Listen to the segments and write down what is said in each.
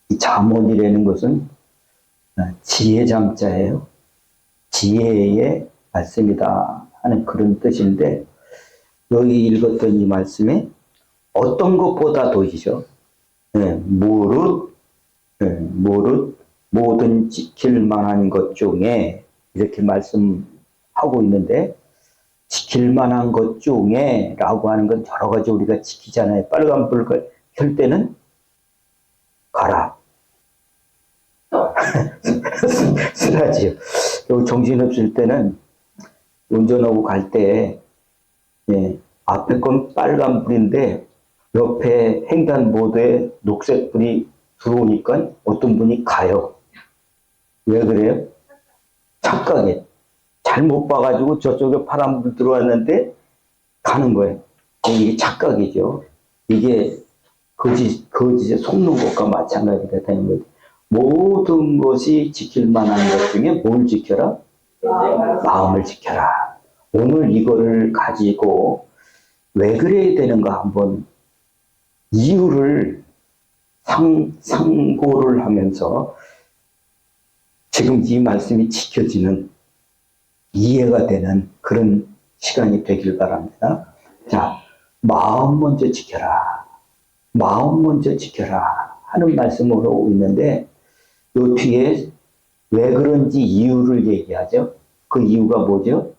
이 잠언이라는 것은 지혜 잠자예요. 지혜의 말씀이다 하는 그런 뜻인데, 여기 읽었던 이 말씀에 어떤 것보다 도이죠. 무릇 모든 지킬 만한 것 중에 이렇게 말씀하고 있는데, 지킬 만한 것 중에 라고 하는 건 여러 가지 우리가 지키잖아요. 빨간불을 켤 때는 가라. 쓰라지요. 정신없을 때는 운전하고 갈 때, 앞에 건 빨간불인데 옆에 횡단보도에 녹색불이 들어오니까 어떤 분이 가요. 왜 그래요? 착각해. 잘못 봐가지고 저쪽에 파란불 들어왔는데 가는 거예요. 이게 착각이죠. 이게 거짓에 속는 것과 마찬가지가 되는 거죠. 모든 것이 지킬 만한 것 중에 뭘 지켜라? 마음을 지켜라. 오늘 이거를 가지고 왜 그래야 되는가 한번 이유를 상고를 하면서 지금 이 말씀이 지켜지는, 이해가 되는 그런 시간이 되길 바랍니다. 자, 마음 먼저 지켜라. 마음 먼저 지켜라 하는 말씀으로 오고 있는데, 요 뒤에 왜 그런지 이유를 얘기하죠. 그 이유가 뭐죠?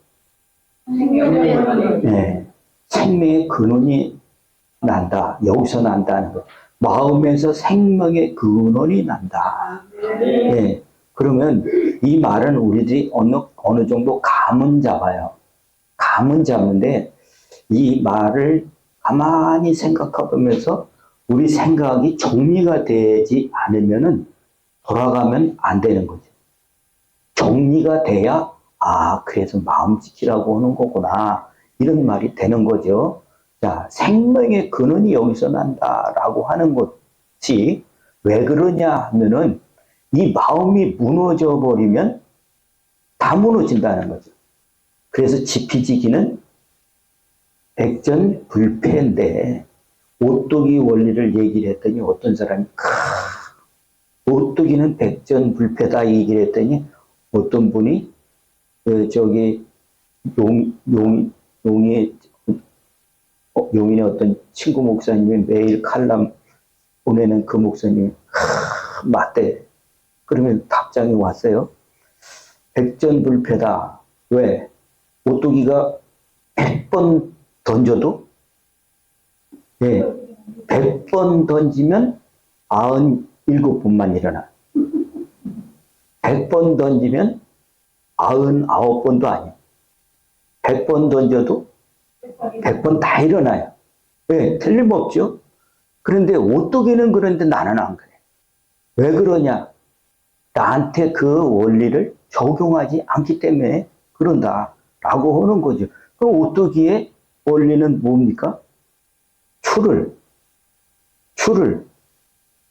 생명의 근원이 난다. 여기서 난다는 거. 마음에서 생명의 근원이 난다. 그러면 이 말은 우리들이 어느 정도 감은 잡아요. 감은 잡는데 이 말을 가만히 생각해보면서 우리 생각이 정리가 되지 않으면은 돌아가면 안 되는 거죠. 정리가 돼야, 그래서 마음 지키라고 하는 거구나, 이런 말이 되는 거죠. 자, 생명의 근원이 여기서 난다라고 하는 것이 왜 그러냐 하면은 이 마음이 무너져 버리면 다 무너진다는 거죠. 그래서 지피지기는 백전불패인데, 오뚜기 원리를 얘기를 했더니 어떤 사람이 오뚜기는 백전불패다 얘기를 했더니 어떤 분이 용인의 어떤 친구 목사님이 매일 칼럼 보내는 그 목사님이 맞대. 그러면 답장이 왔어요. 백전불패다. 왜? 오뚜기가 100번 던져도 100번 던지면 97번만 일어나. 100번 던지면 99번도 아니야. 100번 던져도 100번 다 일어나요. 틀림없죠. 그런데 오뚜기는 그런데 나는 안 그래. 왜 그러냐? 나한테 그 원리를 적용하지 않기 때문에 그런다라고 하는 거죠. 그럼 오뚜기의 원리는 뭡니까? 추를,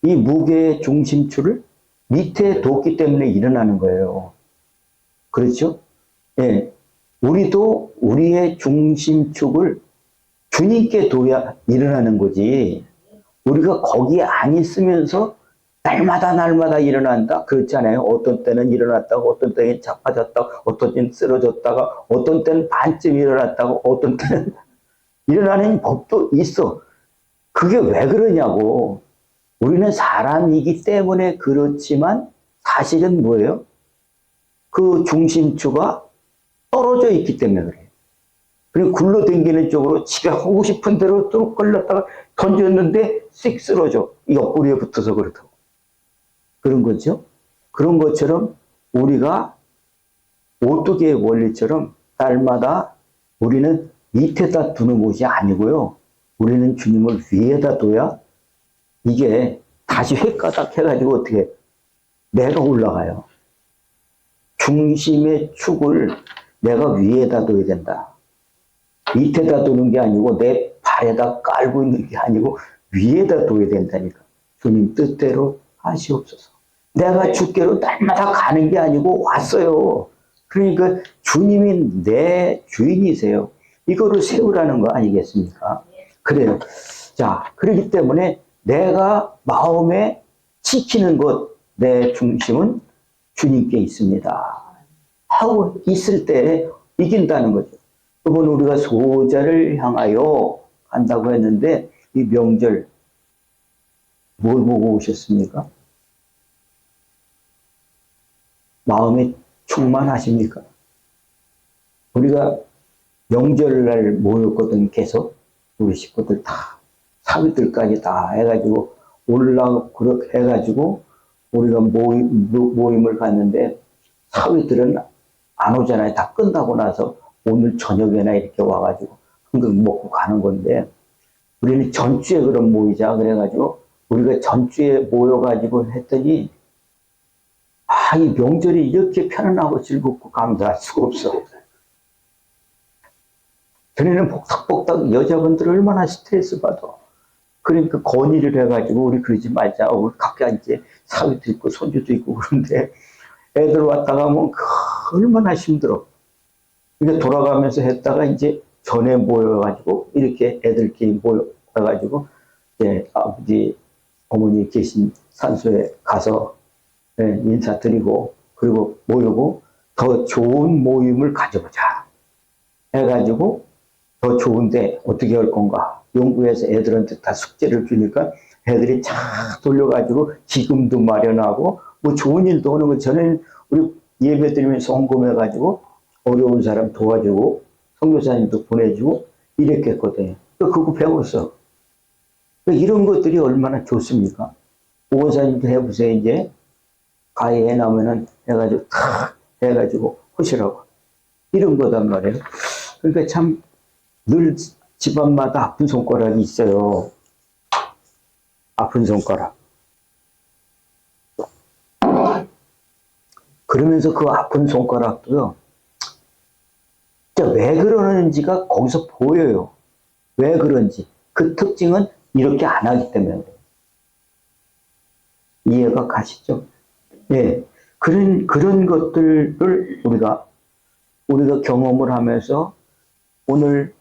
이 무게의 중심추를 밑에 뒀기 때문에 일어나는 거예요. 그렇죠? 우리도 우리의 중심축을 주님께 둬야 일어나는 거지. 우리가 거기에 안 있으면서 날마다 일어난다? 그렇잖아요. 어떤 때는 일어났다고, 어떤 때는 자빠졌다고, 어떤 때는 쓰러졌다가, 어떤 때는 반쯤 일어났다고, 어떤 때는 일어나는 법도 있어. 그게 왜 그러냐고. 우리는 사람이기 때문에 그렇지만 사실은 뭐예요? 그 중심추가 떨어져 있기 때문에 그래요. 그리고 굴러다니는 쪽으로 지가 하고 싶은 대로 또 걸렸다가 던졌는데 씩 쓰러져. 옆구리에 붙어서 그렇다고. 그런 거죠. 그런 것처럼 우리가 오뚜기의 원리처럼 날마다 우리는 밑에다 두는 것이 아니고요. 우리는 주님을 위에다 둬야 이게 다시 획가닥 해가지고 어떻게 내가 올라가요. 중심의 축을 내가 위에다 둬야 된다. 밑에다 두는 게 아니고 내 발에다 깔고 있는 게 아니고 위에다 둬야 된다니까. 주님 뜻대로 하시옵소서. 내가 주께로 날마다 가는 게 아니고 왔어요. 그러니까 주님이 내 주인이세요. 이거를 세우라는 거 아니겠습니까? 그래요. 자, 그렇기 때문에 내가 마음에 지키는 것, 내 중심은 주님께 있습니다. 하고 있을 때 이긴다는 거죠. 이번 우리가 소자를 향하여 한다고 했는데 이 명절 뭘 보고 오셨습니까? 마음에 충만하십니까? 우리가 명절날 모였거든. 계속 우리 식구들 다 사위들까지 다 해가지고 그렇게 해가지고 우리가 모임을 갔는데 사위들은 안 오잖아요. 다 끝나고 나서 오늘 저녁에나 이렇게 와가지고 한금 먹고 가는 건데 우리는 전주에 그럼 모이자 그래가지고 우리가 전주에 모여가지고 했더니 이 명절이 이렇게 편안하고 즐겁고 감사할 수가 없어. 전에는 복닥복닥 여자분들 얼마나 스트레스 받아. 그러니까 건의를 해가지고 우리 그러지 말자. 우리 각자 이제 사위도 있고 손주도 있고 그런데 애들 왔다 가면 얼마나 힘들어. 그러니까 돌아가면서 했다가 이제 전에 모여가지고 이렇게 애들끼리 모여가지고 이제 아버지 어머니 계신 산소에 가서 인사드리고 그리고 모이고 더 좋은 모임을 가져보자 해가지고 더 좋은데 어떻게 할 건가 연구해서 애들한테 다 숙제를 주니까 애들이 쫙 돌려가지고 기금도 마련하고 뭐 좋은 일도 하는 거 전에 우리 예배 드리면서 헌금해가지고 어려운 사람 도와주고 선교사님도 보내주고 이렇게 했거든요. 그거 배웠어. 이런 것들이 얼마나 좋습니까? 오원사님도 해보세요. 이제 가해 나면은 해가지고 탁 해가지고 하시라고 이런 거단 말이에요. 그러니까 참 늘 집안마다 아픈 손가락이 있어요. 아픈 손가락. 그러면서 그 아픈 손가락도요. 진짜 왜 그러는지가 거기서 보여요. 왜 그런지. 그 특징은 이렇게 안 하기 때문에. 이해가 가시죠? 예. 그런 것들을 우리가 경험을 하면서 오늘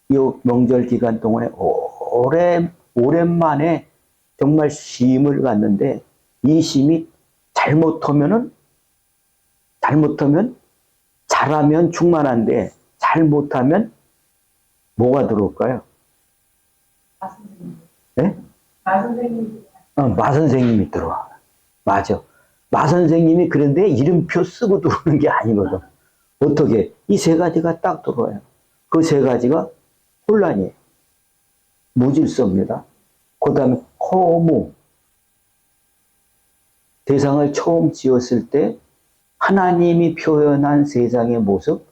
이 명절 기간 동안에 오랜만에 정말 쉼을 갖는데 이 쉼이 잘하면 잘하면 충만한데 잘못하면 뭐가 들어올까요? 마선생님. 네? 마선생님. 마선생님이 들어와. 맞아. 마선생님이 그런데 이름표 쓰고 들어오는 게 아니거든. 어떻게? 이 세 가지가 딱 들어와요. 그 세 가지가 혼란이에요. 무질서입니다. 그 다음에 허무. 세상을 처음 지었을 때 하나님이 표현한 세상의 모습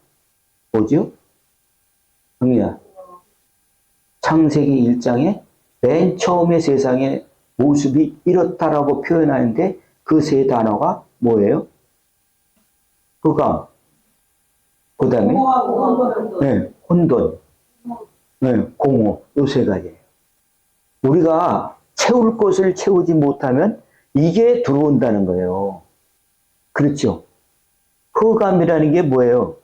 뭐죠? 응이야. 창세기 1장에 맨 처음에 세상의 모습이 이렇다라고 표현하는데 그 세 단어가 뭐예요? 흑암. 그 다음에 혼돈. 공허. 요 세 가지예요. 우리가 채울 것을 채우지 못하면 이게 들어온다는 거예요. 그렇죠? 흑암이라는 게 뭐예요?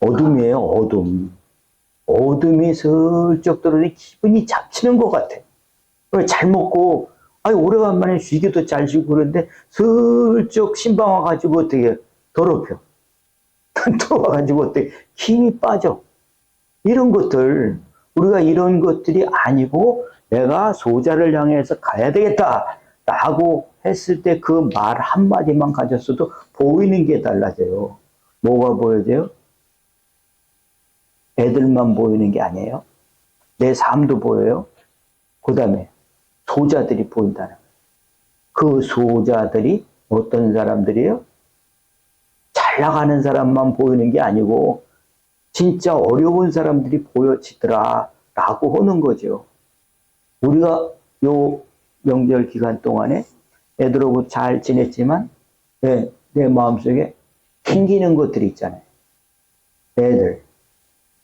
어둠이에요, 어둠. 어둠이 슬쩍 들어오니 기분이 잡치는 것 같아. 잘 먹고, 오래간만에 쉬기도 잘 쉬고 그런데 슬쩍 신방 와가지고 어떻게 더럽혀. 들어와가지고 어떻게 힘이 빠져. 이런 것들, 우리가 이런 것들이 아니고 내가 소자를 향해서 가야 되겠다. 라고 했을 때 그 말 한마디만 가졌어도 보이는 게 달라져요. 뭐가 보여져요? 애들만 보이는 게 아니에요. 내 삶도 보여요. 그 다음에 소자들이 보인다는 거예요. 그 소자들이 어떤 사람들이에요? 잘 나가는 사람만 보이는 게 아니고 진짜 어려운 사람들이 보여지더라 라고 하는 거죠. 우리가 요 명절 기간 동안에 애들하고 잘 지냈지만 내 마음속에 튕기는 것들이 있잖아요. 애들,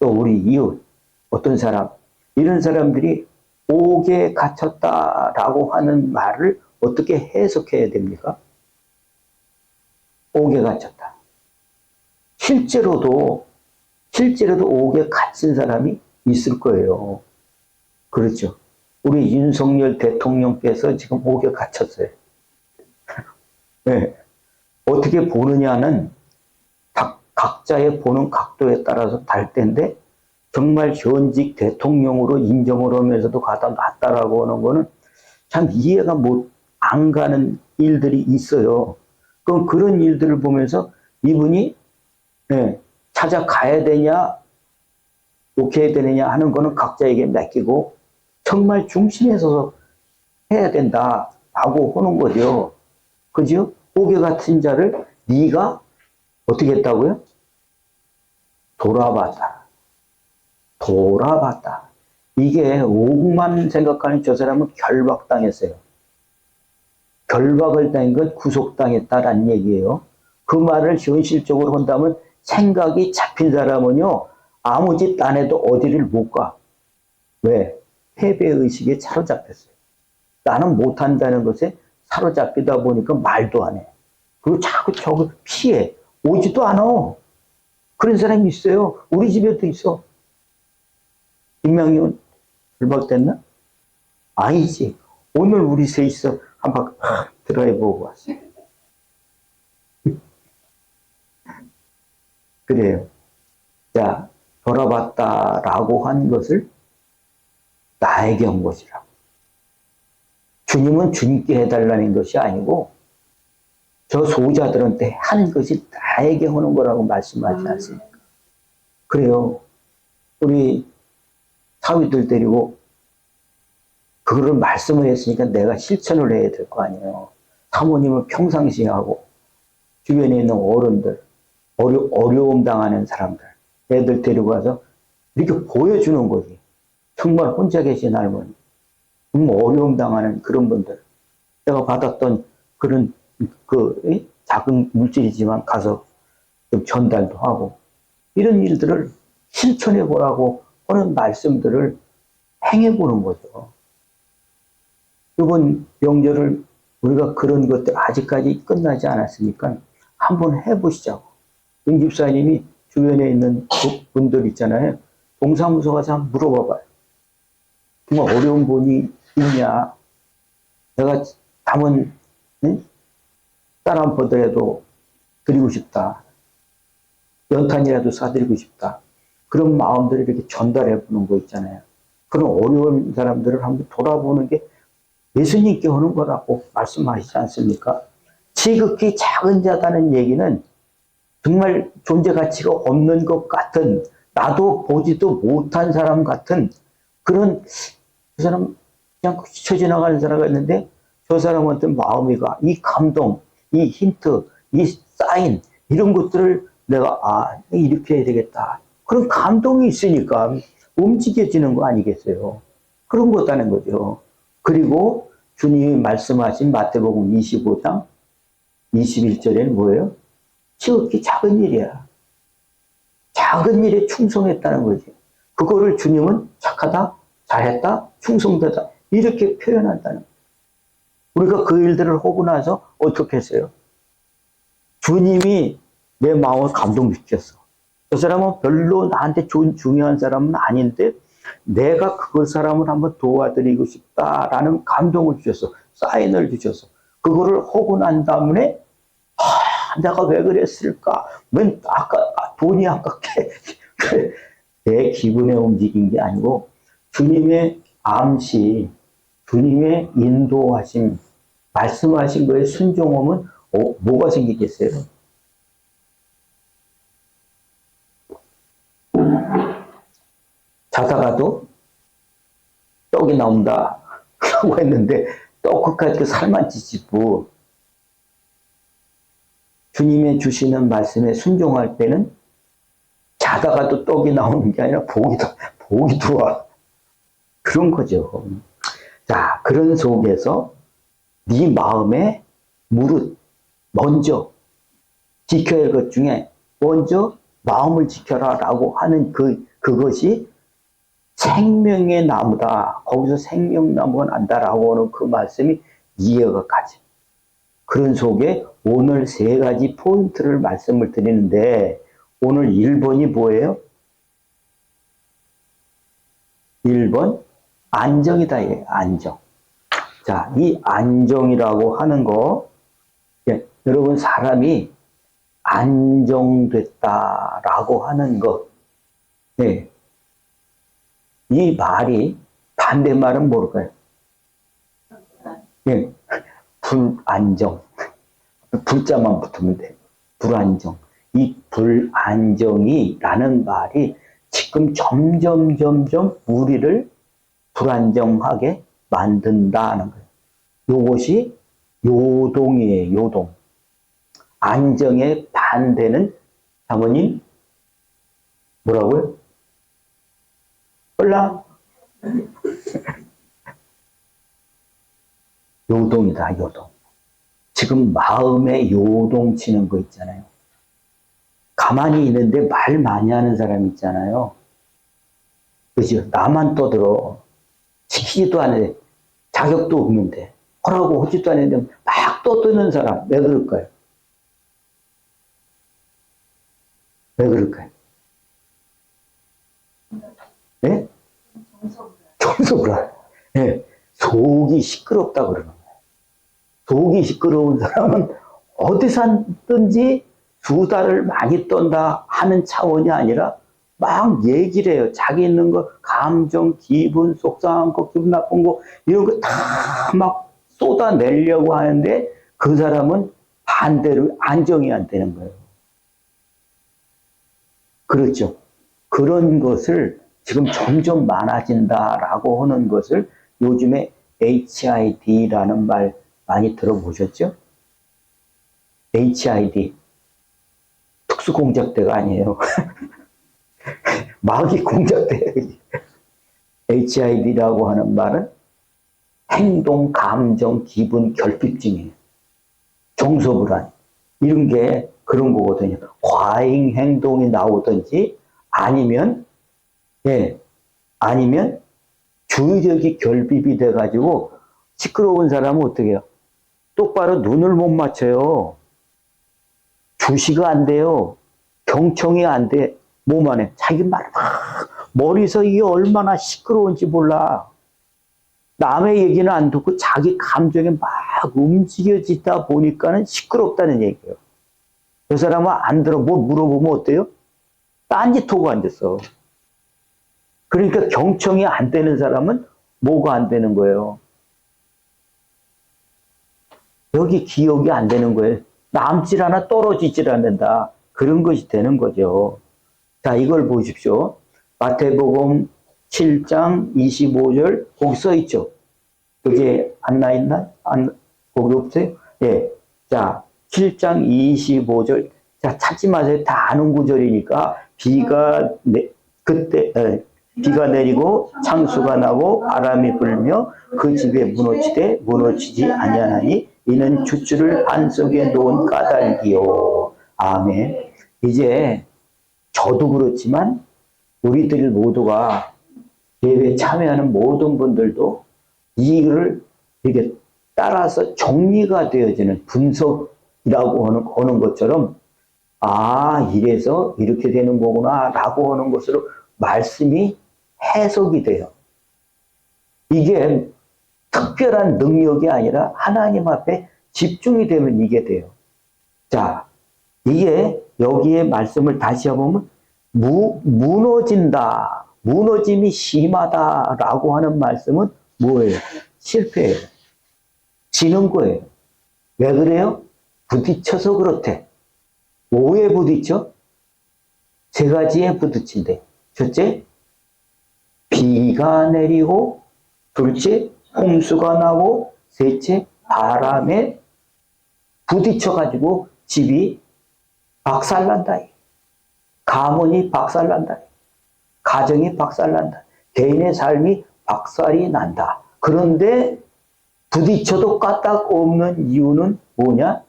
또 우리 이웃, 어떤 사람, 이런 사람들이 옥에 갇혔다라고 하는 말을 어떻게 해석해야 됩니까? 옥에 갇혔다. 실제로도 옥에 갇힌 사람이 있을 거예요. 그렇죠. 우리 윤석열 대통령께서 지금 옥에 갇혔어요. 네. 어떻게 보느냐는 각자의 보는 각도에 따라서 다를 텐데 정말 현직 대통령으로 인정을 하면서도 갖다 놨다라고 하는 거는 참 이해가 안 가는 일들이 있어요. 그럼 그런 일들을 보면서 이분이 찾아가야 되냐 욕해야 되느냐 하는 거는 각자에게 맡기고 정말 중심에 서서 해야 된다라고 하는 거죠. 그죠? 옥에 같은 자를 네가 어떻게 했다고요? 돌아봤다. 돌아봤다. 이게 옥만 생각하는 저 사람은 결박당했어요. 결박을 당한 건 구속당했다라는 얘기예요. 그 말을 현실적으로 한다면 생각이 잡힌 사람은요. 아무 짓 안 해도 어디를 못 가. 왜? 패배의식에 사로잡혔어요. 나는 못한다는 것에 사로잡히다 보니까 말도 안 해. 그리고 자꾸 저거 피해. 오지도 않아. 그런 사람이 있어요. 우리 집에도 있어. 김명희는 결박됐나? 아니지. 오늘 우리 셋이서 한번 드라이브 오고 왔어. 그래요. 자, 돌아봤다라고 한 것을 나에게 한 것이라고. 주님은 주님께 해달라는 것이 아니고 저 소자들한테 하는 것이 나에게 하는 거라고 말씀하지 않습니까? 그래요. 우리 사위들 데리고 그거를 말씀을 했으니까 내가 실천을 해야 될 거 아니에요. 사모님은 평상시에 하고 주변에 있는 어른들, 어려움 당하는 사람들, 애들 데리고 가서 이렇게 보여주는 거지. 정말 혼자 계신 할머니, 어려움 당하는 그런 분들, 내가 받았던 그런 작은 물질이지만 가서 좀 전달도 하고 이런 일들을 실천해 보라고 하는 말씀들을 행해 보는 거죠. 이번 명절을 우리가 그런 것들 아직까지 끝나지 않았으니까 한번 해보시자고. 윤 집사님이 주변에 있는 분들 있잖아요. 동사무소 가서 한번 물어봐봐요. 정말 어려운 분이 있냐. 내가 담은 딸 한 포더라도 드리고 싶다. 연탄이라도 사드리고 싶다. 그런 마음들을 이렇게 전달해 보는 거 있잖아요. 그런 어려운 사람들을 한번 돌아보는 게 예수님께 오는 거라고 말씀하시지 않습니까? 지극히 작은 자다는 얘기는 정말 존재 가치가 없는 것 같은, 나도 보지도 못한 사람 같은 그런, 그 사람 그냥 스쳐 지나가는 사람이 있는데 저 사람한테 마음이 가, 이 감동, 이 힌트, 이 사인, 이런 것들을 내가 이렇게 해야 되겠다. 그런 감동이 있으니까 움직여지는 거 아니겠어요? 그런 거다는 거죠. 그리고 주님이 말씀하신 마태복음 25장 21절에는 뭐예요? 지극히 작은 일이야. 작은 일에 충성했다는 거지. 그거를 주님은 착하다, 잘했다, 충성되다 이렇게 표현한다는 거예요. 우리가 그 일들을 하고 나서 어떻게 했어요? 주님이 내 마음을 감동시켰어. 저 사람은 별로 나한테 중요한 사람은 아닌데 내가 그 사람을 한번 도와드리고 싶다라는 감동을 주셨어. 사인을 주셨어. 그거를 하고 난 다음에 내가 왜 그랬을까? 왜 돈이 아깝게 내 기분에 움직인 게 아니고 주님의 암시, 주님의 인도하심, 말씀하신 거에 순종하면 뭐가 생기겠어요? 자다가도 떡이 나온다 라고 했는데 떡까지 살만 찌집고 주님의 주시는 말씀에 순종할 때는 자다가도 떡이 나오는 게 아니라 복이 들어와. 그런 거죠. 자, 그런 속에서 네 마음의 무릇 먼저 지켜야 할 것 중에 먼저 마음을 지켜라 라고 하는 그것이 생명의 나무다. 거기서 생명나무가 난다라고 하는 그 말씀이 이해가 가지. 그런 속에 오늘 세 가지 포인트를 말씀을 드리는데 오늘 1번이 뭐예요? 1번 안정이다, 예, 안정. 자, 이 안정이라고 하는 거, 예, 여러분, 사람이 안정됐다라고 하는 것, 예, 이 말이 반대말은 뭘까요? 예, 불안정. 불자만 붙으면 돼. 불안정. 이 불안정이라는 말이 지금 점점 우리를 불안정하게 만든다는 거예요. 요것이 요동이에요, 요동. 안정의 반대는 사모님 뭐라고요? 몰라? 요동이다, 요동. 지금 마음에 요동치는 거 있잖아요. 가만히 있는데 말 많이 하는 사람 있잖아요. 그죠? 나만 떠들어. 시키지도 않는데, 자격도 없는데, 하라고 하지도 않는데 막 떠드는 사람, 왜 그럴까요? 왜 그럴까요? 네? 정서불안. 네. 속이 시끄럽다 그러는 거예요. 속이 시끄러운 사람은 어디 산든지 수다를 많이 떤다 하는 차원이 아니라 막 얘기를 해요. 자기 있는 거, 감정, 기분, 속상한 거, 기분 나쁜 거, 이런 거 다 막 쏟아내려고 하는데 그 사람은 반대로 안정이 안 되는 거예요. 그렇죠. 그런 것을 지금 점점 많아진다라고 하는 것을 요즘에 HID라는 말 많이 들어보셨죠? HID. 특수공작대가 아니에요. 마귀 공작대. HID라고 하는 말은 행동, 감정, 기분, 결핍증이에요. 정서불안. 이런 게 그런 거거든요. 과잉 행동이 나오든지 아니면, 예, 아니면 주의력이 결핍이 돼가지고 시끄러운 사람은 어떻게 해요? 똑바로 눈을 못 맞춰요. 주시가 안 돼요. 경청이 안 돼. 뭐만 해. 자기 말 막, 머리에서 이게 얼마나 시끄러운지 몰라. 남의 얘기는 안 듣고 자기 감정에 막 움직여지다 보니까는 시끄럽다는 얘기예요. 그 사람은 안 들어. 뭐 물어보면 어때요? 딴짓하고 앉았어. 그러니까 경청이 안 되는 사람은 뭐가 안 되는 거예요? 여기 기억이 안 되는 거예요. 남질 않아 떨어지질 않는다. 그런 것이 되는 거죠. 자, 이걸 보십시오. 마태복음 7장 25절 거기 써 있죠. 그게 안 나 있나? 거기 없어요? 예. 자, 7장 25절. 자, 찾지 마세요. 다 아는 구절이니까 비가 내리고 창수가 나고 바람이 불며 그 집에 무너지지 아니하나니 이는 주추를 반석에 놓은 까닭이요. 아멘. 이제 저도 그렇지만 우리들 모두가 예배에 참여하는 모든 분들도 이를 이렇게 따라서 정리가 되어지는 분석이라고 하는 것처럼 아, 이래서 이렇게 되는 거구나 라고 하는 것으로 말씀이 해석이 돼요. 이게 특별한 능력이 아니라 하나님 앞에 집중이 되면 이게 돼요. 자, 이게 여기에 말씀을 다시 해보면 무너진다. 무너짐이 심하다라고 하는 말씀은 뭐예요? 실패예요. 지는 거예요. 왜 그래요? 부딪혀서 그렇대. 뭐에 부딪혀? 세 가지에 부딪힌대. 첫째, 비가 내리고, 둘째, 홍수가 나고, 셋째, 바람에 부딪혀가지고 집이 박살난다. 가문이 박살난다. 가정이 박살난다. 개인의 삶이 박살이 난다. 그런데 부딪혀도 까딱 없는 이유는 뭐냐?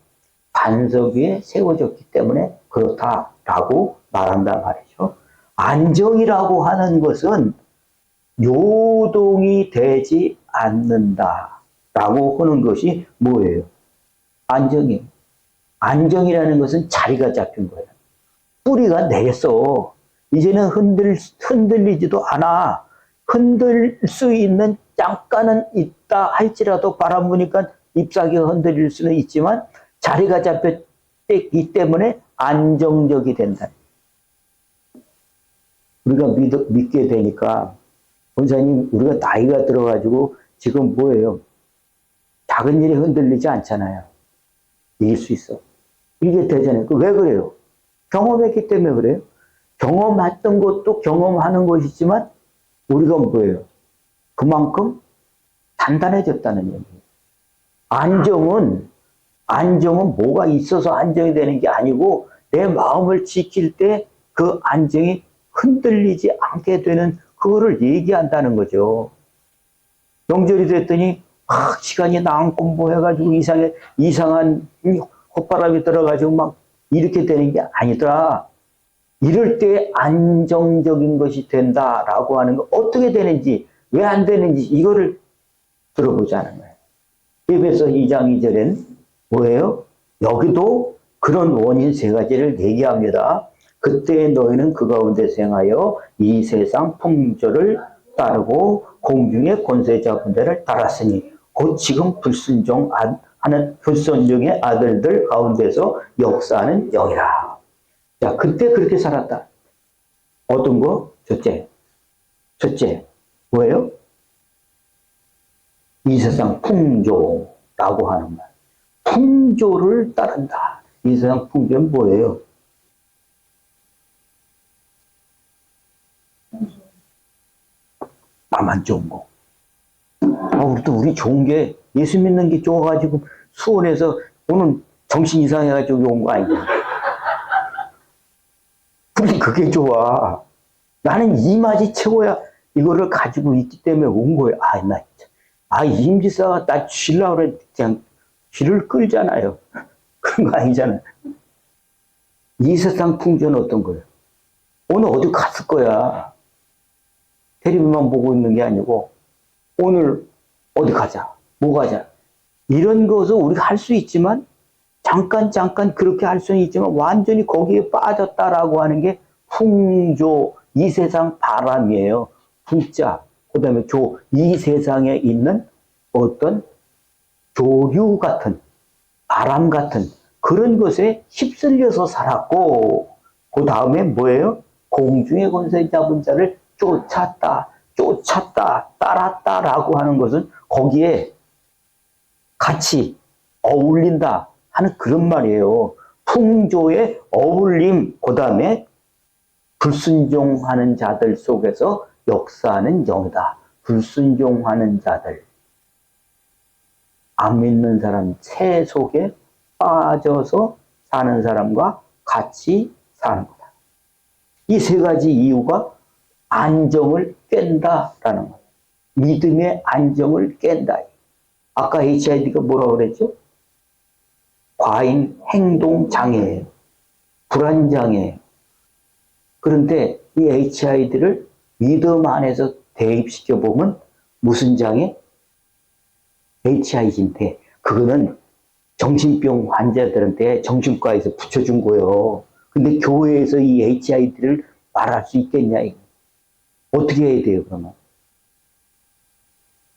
반석 위에 세워졌기 때문에 그렇다라고 말한단 말이죠. 안정이라고 하는 것은 요동이 되지 않는다라고 하는 것이 뭐예요? 안정이에요. 안정이라는 것은 자리가 잡힌 거예요. 뿌리가 내렸어. 이제는 흔들리지도 않아. 흔들 수 있는 잠깐은 있다 할지라도 바람 부니까 잎사귀가 흔들릴 수는 있지만 자리가 잡혔기 때문에 안정적이 된다. 우리가 믿게 되니까 원사님 우리가 나이가 들어가지고 지금 뭐예요? 작은 일이 흔들리지 않잖아요. 이길 수 있어. 이게 되잖아요. 왜 그래요? 경험했기 때문에 그래요. 경험했던 것도 경험하는 것이지만 우리가 뭐예요? 그만큼 단단해졌다는 얘기예요. 안정은 뭐가 있어서 안정이 되는 게 아니고 내 마음을 지킬 때 그 안정이 흔들리지 않게 되는 그거를 얘기한다는 거죠. 명절이 됐더니 시간이 남고 뭐 해가지고 이상한 콧바람이 들어가지고 막 이렇게 되는 게 아니더라. 이럴 때 안정적인 것이 된다라고 하는 거 어떻게 되는지 왜 안 되는지 이거를 들어보자는 거예요. 에베소 2장 2절엔 뭐예요? 여기도 그런 원인 세 가지를 얘기합니다. 그때 너희는 그 가운데서 행하여 이 세상 풍조를 따르고 공중의 권세 잡은 데를 따랐으니 곧 지금 불순종의 아들들 가운데서 역사하는 영이라. 자, 그때 그렇게 살았다. 어떤 거? 첫째, 뭐예요? 이 세상 풍조라고 하는 말. 풍조를 따른다. 이 세상 풍조는 뭐예요? 나만 좋은 거. 우리 좋은 게, 예수 믿는 게 좋아가지고 수원에서 오늘 정신 이상해가지고 온 거 아니야. 그게 좋아. 나는 이 맛이 최고야. 이거를 가지고 있기 때문에 온 거예요. 임지사가 나 쥐려고 그래. 그냥 쥐를 끌잖아요. 그런 거 아니잖아요. 이 세상 풍조는 어떤 거예요? 오늘 어디 갔을 거야. 텔레비만 보고 있는 게 아니고 오늘 어디 가자. 뭐 가자. 이런 것을 우리가 할 수 있지만 잠깐 그렇게 할 수는 있지만 완전히 거기에 빠졌다라고 하는 게 풍조, 이 세상 바람이에요. 풍자, 그 다음에 이 세상에 있는 어떤 조류 같은, 바람 같은 그런 것에 휩쓸려서 살았고, 그 다음에 뭐예요? 공중의 권세 잡은 자를 쫓았다, 따랐다라고 하는 것은 거기에 같이 어울린다 하는 그런 말이에요. 풍조의 어울림, 그 다음에 불순종하는 자들 속에서 역사하는 영이다. 불순종하는 자들. 안 믿는 사람 채 속에 빠져서 사는 사람과 같이 사는 거다. 이 세 가지 이유가 안정을 깬다라는 거예요. 믿음의 안정을 깬다. 아까 HID가 뭐라고 그랬죠? 과잉 행동 장애예요. 불안 장애예요. 그런데 이 HID를 믿음 안에서 대입시켜 보면 무슨 장애? HID인데 그거는 정신병 환자들한테 정신과에서 붙여준 거예요. 근데 교회에서 이 HID를 말할 수 있겠냐? 어떻게 해야 돼요, 그러면?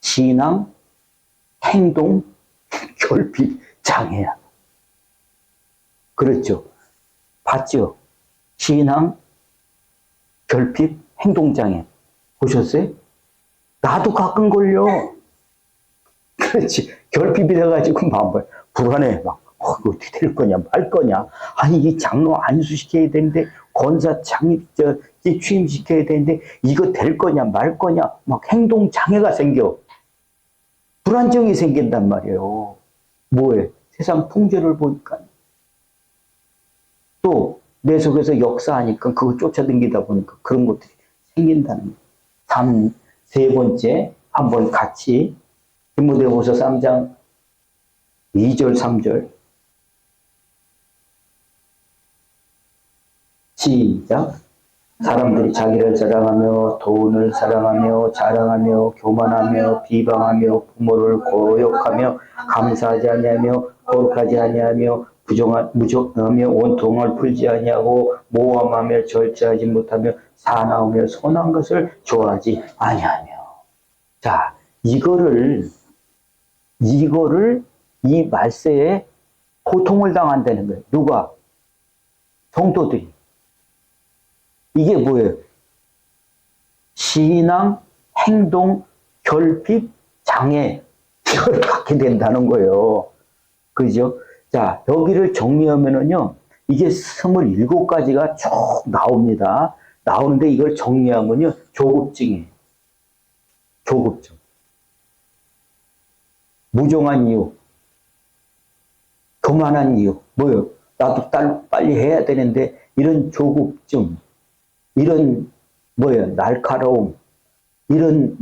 신앙, 행동, 결핍, 장애야. 그렇죠. 봤죠? 신앙, 결핍, 행동장애. 보셨어요? 나도 가끔 걸려. 그렇지. 결핍이 돼가지고 막 불안해. 막, 이거 어떻게 될 거냐, 말 거냐. 아니, 이 장로 안수시켜야 되는데, 권사 취임시켜야 되는데, 이거 될 거냐, 말 거냐. 막 행동장애가 생겨. 불안정이 생긴단 말이에요. 뭐해? 세상 풍조를 보니까. 또, 내 속에서 역사하니까 그거 쫓아다니다 보니까 그런 것들이 생긴다는 거예요. 세 번째, 한번 같이 디모데후서 3장 2절, 3절. 시작. 사람들이 자기를 사랑하며 돈을 사랑하며 자랑하며 교만하며 비방하며 부모를 거역하며 감사하지 아니하며 거룩하지 아니하며 무정하며 원통을 풀지 아니하고 모함하며 절제하지 못하며 사나우며 선한 것을 좋아하지 아니하며. 자, 이거를 이 말세에 고통을 당한다는 거예요. 누가? 성도들이. 이게 뭐예요? 신앙, 행동, 결핍, 장애 이걸 갖게 된다는 거예요. 그죠? 자, 여기를 정리하면은요, 이게 27가지가 쭉 나옵니다. 나오는데 이걸 정리하면요, 조급증이에요. 조급증. 무정한 이유. 교만한 이유. 뭐요? 나도 빨리 해야 되는데, 이런 조급증, 이런, 날카로움, 이런,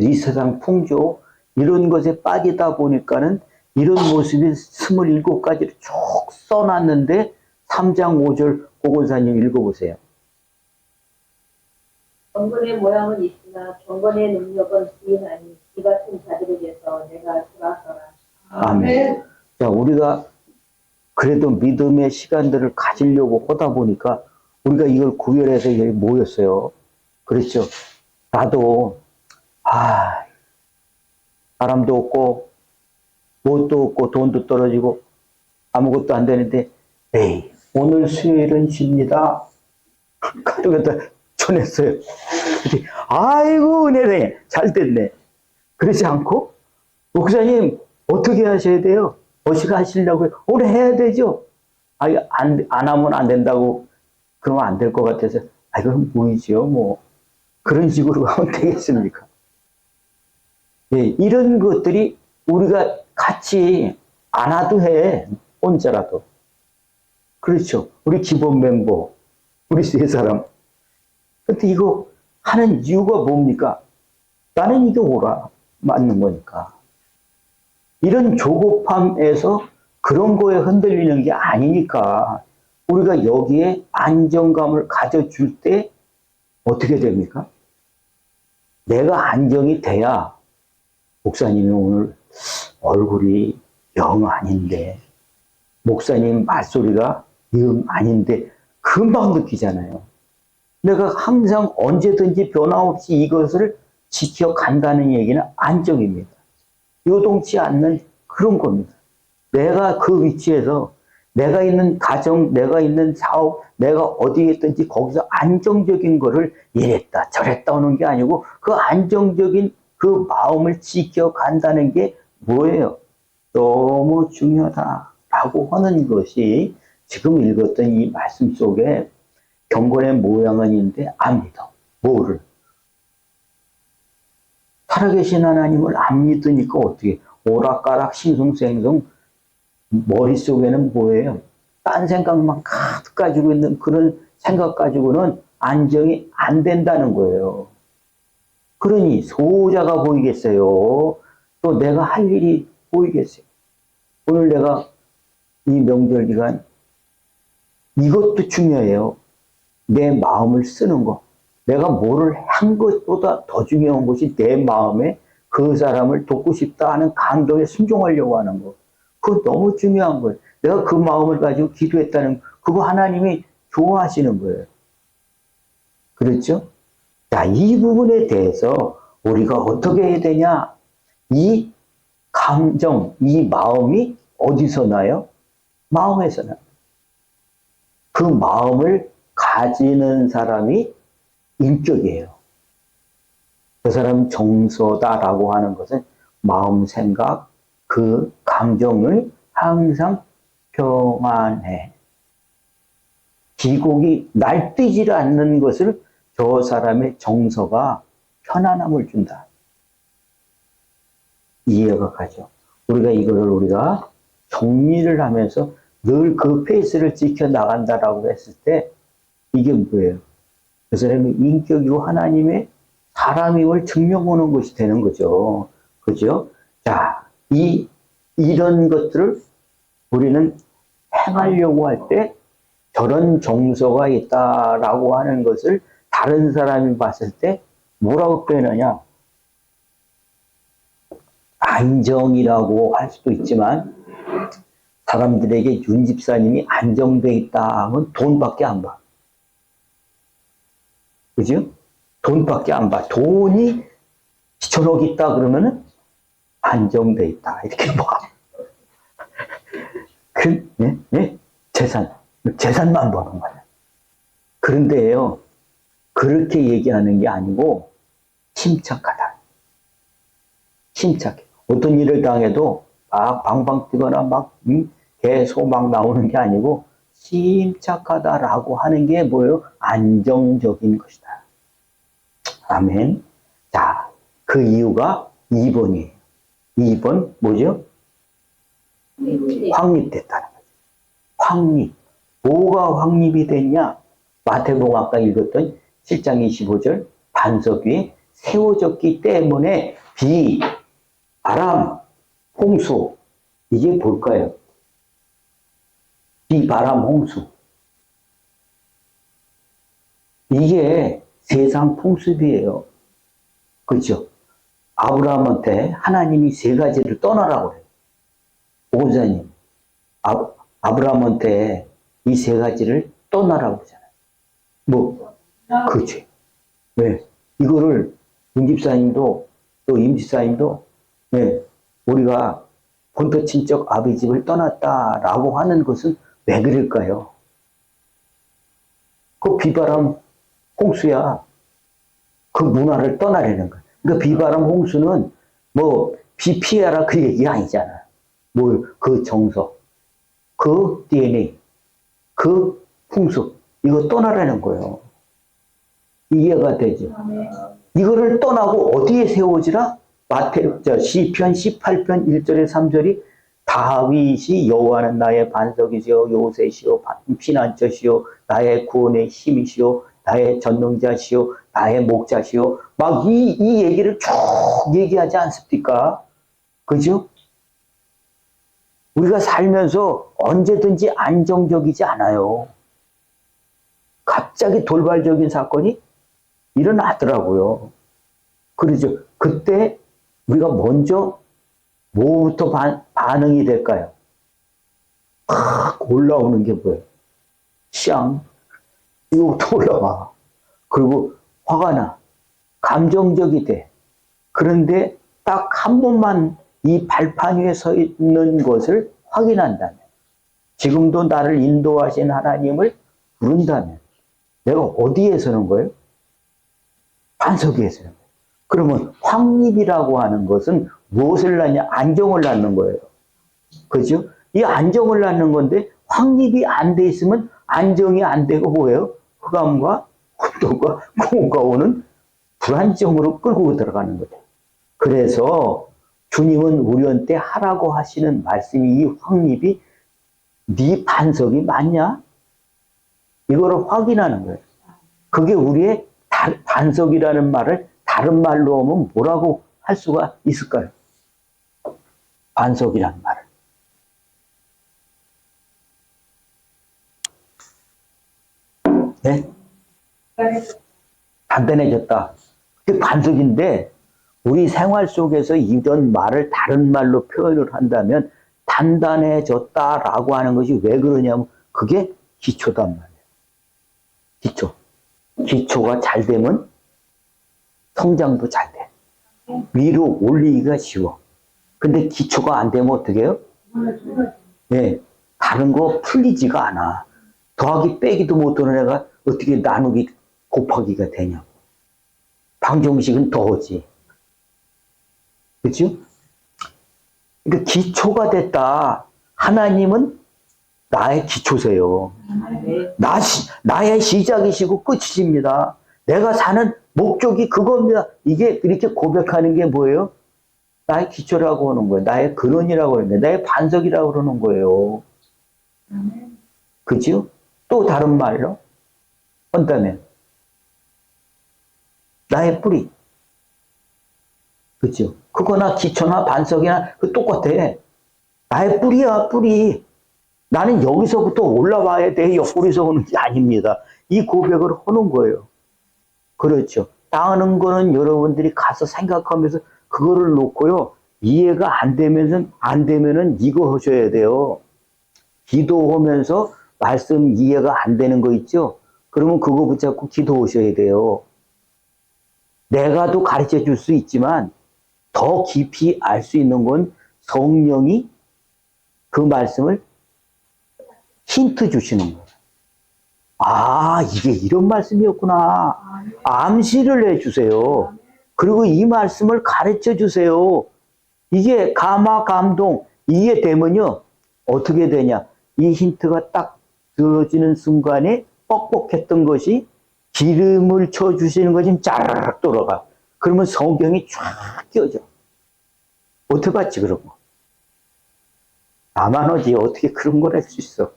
이 세상 풍조, 이런 것에 빠지다 보니까는 이런 모습이 27가지를 쭉 써놨는데, 3장 5절 고건사님 읽어보세요. 경건의 모양은 있으나 경건의 능력은 부인하니 이 같은 자들에게서 내가 돌아서라. 아멘. 자, 우리가 그래도 믿음의 시간들을 가지려고 하다 보니까 우리가 이걸 구별해서 여기 모였어요. 그렇죠? 나도, 사람도 없고, 뭣도 없고, 돈도 떨어지고, 아무것도 안 되는데, 에이, 오늘 수요일은 쉽니다. 가족에다 전했어요. 아이고, 은혜네. 잘 됐네. 그러지 않고, 목사님, 어떻게 하셔야 돼요? 어떻게 하시려고요? 오늘 해야 되죠? 안 하면 안 된다고, 그러면 안 될 것 같아서, 그럼 뭐이죠? 뭐. 그런 식으로 하면 되겠습니까? 예, 이런 것들이 우리가 같이 안 와도 해. 혼자라도. 그렇죠. 우리 기본 멤버, 우리 3사람. 근데 이거 하는 이유가 뭡니까? 나는 이게 옳아. 맞는 거니까. 이런 조급함에서 그런 거에 흔들리는 게 아니니까 우리가 여기에 안정감을 가져줄 때 어떻게 됩니까? 내가 안정이 돼야 목사님이 오늘 얼굴이 영 아닌데 목사님 말소리가 영 아닌데 금방 느끼잖아요. 내가 항상 언제든지 변함없이 이것을 지켜간다는 얘기는 안정입니다. 요동치 않는 그런 겁니다. 내가 그 위치에서 내가 있는 가정, 내가 있는 사업, 내가 어디에 있든지 거기서 안정적인 거를 이랬다 저랬다 하는 게 아니고 그 안정적인 그 마음을 지켜간다는 게 뭐예요? 너무 중요하다라고 하는 것이 지금 읽었던 이 말씀 속에 경건의 모양은 있는데 안 믿어. 뭐를? 살아계신 하나님을 안 믿으니까 어떻게 오락가락 싱숭생숭 머릿속에는 뭐예요? 딴 생각만 가득 가지고 있는 그런 생각 가지고는 안정이 안 된다는 거예요. 그러니 소자가 보이겠어요? 또 내가 할 일이 보이겠어요? 오늘 내가 이 명절 기간 이것도 중요해요. 내 마음을 쓰는 거. 내가 뭐를 한 것보다 더 중요한 것이 내 마음에 그 사람을 돕고 싶다 하는 감동에 순종하려고 하는 거. 그거 너무 중요한 거예요. 내가 그 마음을 가지고 기도했다는 그거 하나님이 좋아하시는 거예요. 그렇죠? 자, 이 부분에 대해서 우리가 어떻게 해야 되냐? 이 감정, 이 마음이 어디서 나요? 마음에서 나요. 그 마음을 가지는 사람이 인격이에요. 그 사람 정서다라고 하는 것은 마음, 생각, 그 감정을 항상 평안해. 기곡이 날뛰지 않는 것을 저 사람의 정서가 편안함을 준다. 이해가 가죠. 우리가 정리를 하면서 늘 그 페이스를 지켜나간다라고 했을 때 이게 뭐예요? 그 사람이 인격이고 하나님의 사람임을 증명하는 것이 되는 거죠. 그죠? 자, 이런 것들을 우리는 행하려고 할 때 저런 정서가 있다라고 하는 것을 다른 사람이 봤을 때 뭐라고 표현하냐? 안정이라고 할 수도 있지만 사람들에게 윤 집사님이 안정돼 있다 하면 돈밖에 안 봐. 그죠? 돈밖에 안 봐. 돈이 7천억 있다 그러면은 안정돼 있다. 이렇게 봐. 재산만 보는 거야. 그런데요, 그렇게 얘기하는 게 아니고, 침착하다. 침착해. 어떤 일을 당해도 막 방방 뛰거나 막, 계속 막 나오는 게 아니고, 침착하다라고 하는 게 뭐예요? 안정적인 것이다. 아멘. 자, 그 이유가 2번이에요. 2번, 뭐죠? 확립됐다는 거죠. 확립. 뭐가 확립이 됐냐? 마태복음 아까 읽었던 7장 25절 반석 위에 세워졌기 때문에 비, 바람, 홍수. 이게 뭘까요? 비, 바람, 홍수. 이게 세상 풍습이에요. 그렇죠? 아브라함한테 하나님이 세 가지를 떠나라고 해요. 오자님, 아브라함한테 이 세 가지를 떠나라고 하잖아요. 뭐, 그렇지. 네. 이거를 윤집사님도 또 임집사님도 네. 우리가 본토 친척 아버지 집을 떠났다라고 하는 것은 왜 그럴까요? 그 비바람 홍수야. 그 문화를 떠나려는 거야. 그러니까 비바람 홍수는 뭐 비 피해라 그 얘기 아니잖아. 뭐 그 정서, 그 DNA, 그 풍습 이거 떠나라는 거예요. 이해가 되죠? 이거를 떠나고 어디에 세워지라? 시편 18편 1절에 3절이 다윗이 여호와는 나의 반석이시요 요새시요 피난처시요 나의 구원의 힘이시요 나의 전능자시요 나의 목자시요 막 이 얘기를 쭉 얘기하지 않습니까? 그죠? 우리가 살면서 언제든지 안정적이지 않아요. 갑자기 돌발적인 사건이 일어나더라고요. 그러죠. 그때 우리가 먼저 뭐부터 반응이 될까요? 팍 올라오는 게 뭐예요? 샹 이거부터 올라와. 그리고 화가 나. 감정적이 돼. 그런데 딱 한 번만 이 발판 위에 서 있는 것을 확인한다면, 지금도 나를 인도하신 하나님을 부른다면, 내가 어디에 서는 거예요? 반석 위에 서는 거예요. 그러면 확립이라고 하는 것은 무엇을 낳냐? 안정을 낳는 거예요. 그죠? 이 안정을 낳는 건데 확립이 안 돼 있으면 안정이 안 되고 뭐예요? 흑암과 혼돈과 공허가 오는 불안정으로 끌고 들어가는 거죠. 그래서 주님은 우리한테 하라고 하시는 말씀이 이 확립이 네 반석이 맞냐? 이거를 확인하는 거예요. 그게 우리의 반석이라는 말을 다른 말로 하면 뭐라고 할 수가 있을까요? 반석이라는 말을. 네? 단단해졌다. 그게 반석인데 우리 생활 속에서 이런 말을 다른 말로 표현을 한다면 단단해졌다라고 하는 것이 왜 그러냐면 그게 기초단 말이에요. 기초. 기초가 잘 되면 성장도 잘 돼. 위로 올리기가 쉬워. 근데 기초가 안 되면 어떻게 해요? 네, 다른 거 풀리지가 않아. 더하기 빼기도 못하는 애가 어떻게 나누기 곱하기가 되냐고. 방정식은 더하지. 그렇죠? 그러니까 기초가 됐다. 하나님은 나의 기초세요. 나의 시작이시고 끝이십니다. 내가 사는 목적이 그겁니다. 이게 이렇게 고백하는 게 뭐예요? 나의 기초라고 하는 거예요. 나의 근원이라고 하는 거예요. 나의 반석이라고 그러는 거예요. 그죠? 또 다른 말로 한다면 나의 뿌리. 그죠? 그거나 기초나 반석이나 그 똑같아. 나의 뿌리야, 뿌리. 나는 여기서부터 올라와야 돼. 옆구리에서 오는 게 아닙니다. 이 고백을 하는 거예요. 그렇죠. 다른 거는 여러분들이 가서 생각하면서 그거를 놓고요. 이해가 안 되면은 이거 하셔야 돼요. 기도하면서 말씀 이해가 안 되는 거 있죠? 그러면 그거 붙잡고 기도하셔야 돼요. 내가도 가르쳐 줄 수 있지만 더 깊이 알 수 있는 건 성령이 그 말씀을 힌트 주시는 거예요. 아, 이게 이런 말씀이었구나. 암시를 해주세요. 그리고 이 말씀을 가르쳐 주세요. 이게 감화, 감동, 이게 되면요. 어떻게 되냐. 이 힌트가 딱 들어지는 순간에 뻑뻑했던 것이 기름을 쳐주시는 것이 짜르륵 돌아가. 그러면 성경이 쫙 끼어져. 어떻게 봤지, 그런 거? 나만 하지. 어떻게 그런 걸 할 수 있어?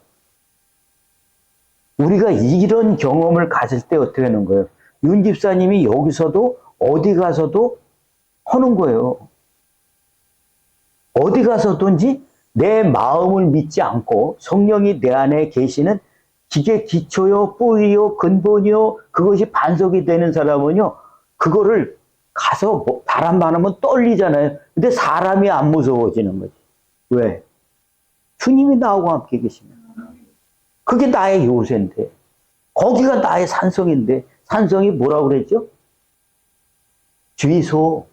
우리가 이런 경험을 가질 때 어떻게 하는 거예요? 윤 집사님이 여기서도 어디 가서도 하는 거예요. 어디 가서든지 내 마음을 믿지 않고 성령이 내 안에 계시는 기계 기초요, 뿌리요, 근본이요, 그것이 반석이 되는 사람은요, 그거를 가서 뭐 바람만 하면 떨리잖아요. 근데 사람이 안 무서워지는 거지. 왜? 주님이 나하고 함께 계시면. 그게 나의 요새인데. 거기가 나의 산성인데. 산성이 뭐라고 그랬죠? 주의소,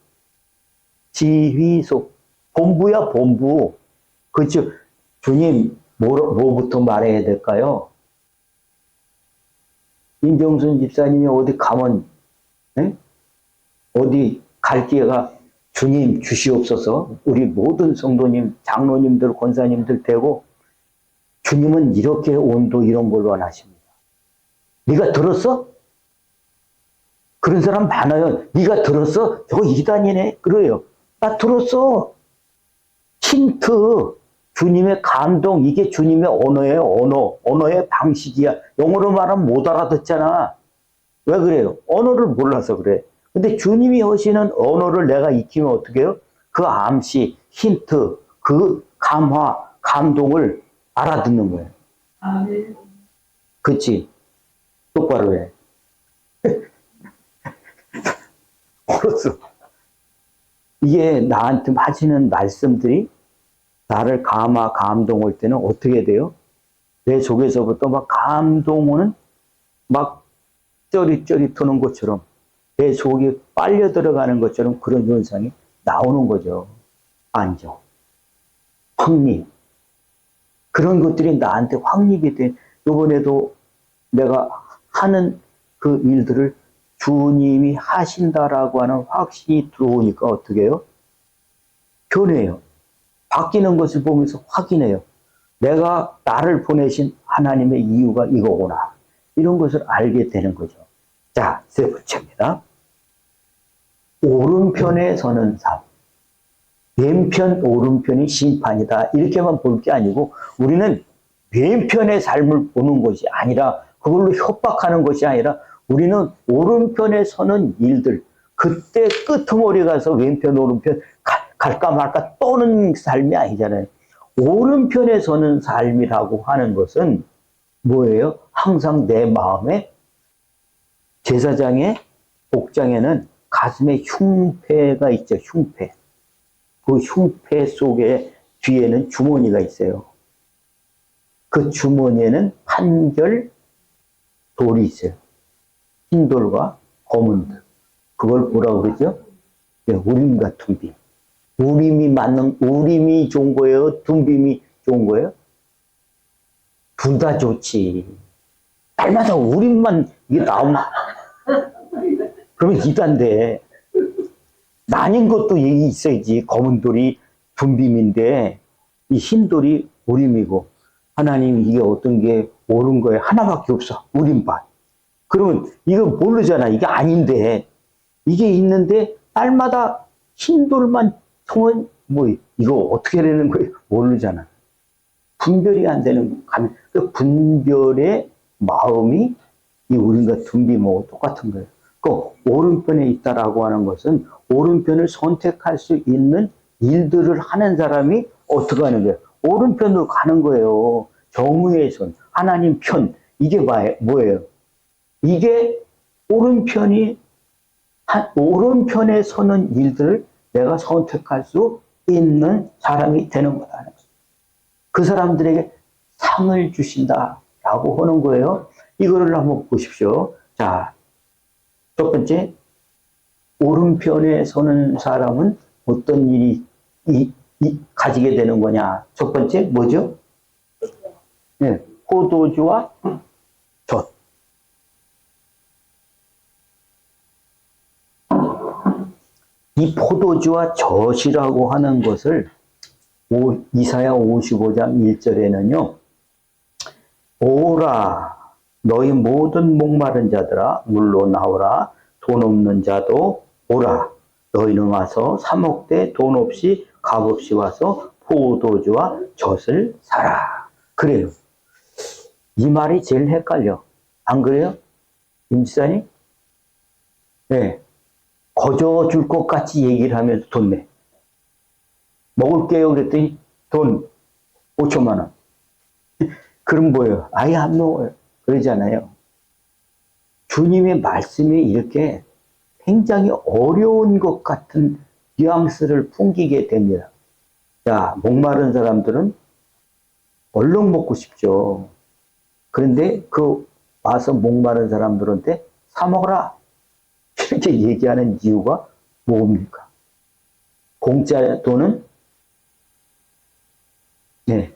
지휘소. 본부야, 본부. 그렇죠. 주님, 뭐부터 말해야 될까요? 임정순 집사님이 어디 가면, 네? 어디 갈 기회가 주님 주시옵소서. 우리 모든 성도님, 장로님들, 권사님들 되고, 주님은 이렇게 온도 이런 걸로 안 하십니다. 네가 들었어? 그런 사람 많아요. 네가 들었어? 저거 이단이네. 그래요. 나 들었어. 힌트, 주님의 감동, 이게 주님의 언어예요. 언어의 방식이야. 영어로 말하면 못 알아듣잖아. 왜 그래요? 언어를 몰라서 그래. 근데 주님이 하시는 언어를 내가 익히면 어떻게 해요? 그 암시, 힌트, 그 감화, 감동을 알아듣는 거예요. 아멘. 그치? 똑바로 해. 그렇소. 이게 나한테 하시는 말씀들이 나를 감화, 감동할 때는 어떻게 돼요? 내 속에서부터 막 감동은 막 쩌릿쩌릿하는 것처럼 내 속에 빨려 들어가는 것처럼 그런 현상이 나오는 거죠. 안정, 확립. 그런 것들이 나한테 확립이 돼. 이번에도 내가 하는 그 일들을 주님이 하신다라고 하는 확신이 들어오니까 어떻게 해요? 변해요. 바뀌는 것을 보면서 확인해요. 내가 나를 보내신 하나님의 이유가 이거구나. 이런 것을 알게 되는 거죠. 자, 세 번째입니다. 오른편에 서는 삶. 왼편, 오른편이 심판이다. 이렇게만 볼 게 아니고 우리는 왼편의 삶을 보는 것이 아니라 그걸로 협박하는 것이 아니라 우리는 오른편에 서는 일들, 그때 끄트머리 가서 왼편, 오른편 갈까 말까 떠는 삶이 아니잖아요. 오른편에 서는 삶이라고 하는 것은 뭐예요? 항상 내 마음에 제사장의 복장에는 가슴에 흉패가 있죠. 흉패. 그 흉패 속에 뒤에는 주머니가 있어요. 그 주머니에는 판결 돌이 있어요. 흰 돌과 검은 돌. 그걸 뭐라고 그러죠? 우림과 둠빔. 우림이 좋은 거예요? 둠빔이 좋은 거예요? 둘 다 좋지. 날마다 우림만 이게 나오면 그러면 이단데 나뉜 것도 얘기 있어야지. 검은 돌이 둠빔인데 이 흰 돌이 우림이고 하나님 이게 어떤 게 옳은 거에 하나밖에 없어. 우림반. 그러면 이거 모르잖아. 이게 아닌데 이게 있는데 날마다 흰 돌만 통은 뭐 이거 어떻게 되는 거예요? 모르잖아. 분별이 안 되는 그 분별의 마음이 이 우림과 둠빔하고 똑같은 거예요. 그 오른편에 있다라고 하는 것은 오른편을 선택할 수 있는 일들을 하는 사람이 어떻게 하는 거예요? 오른편으로 가는 거예요. 정의의 손, 하나님 편. 이게 뭐예요? 이게 오른편에 서는 일들을 내가 선택할 수 있는 사람이 되는 거다. 그 사람들에게 상을 주신다라고 하는 거예요. 이거를 한번 보십시오. 자, 첫 번째, 오른편에 서는 사람은 어떤 일이 가지게 되는 거냐? 첫 번째 뭐죠? 네, 포도주와 젖. 이 포도주와 젖이라고 하는 것을 이사야 55장 1절에는요. 오라 너희 모든 목마른 자들아 물로 나오라 돈 없는 자도 오라 너희는 와서 사 먹되 돈 없이 값 없이 와서 포도주와 젖을 사라. 그래요. 이 말이 제일 헷갈려. 안 그래요? 임지사님? 네. 거저 줄 것 같이 얘기를 하면서 돈 내. 먹을게요. 그랬더니 돈 5천만 원. 그럼 뭐예요? 아예 안 먹어요. 그러잖아요. 주님의 말씀이 이렇게 굉장히 어려운 것 같은 뉘앙스를 풍기게 됩니다. 자, 목마른 사람들은 얼른 먹고 싶죠. 그런데 그 와서 목마른 사람들한테 사 먹어라. 이렇게 얘기하는 이유가 뭡니까? 공짜 돈은 네,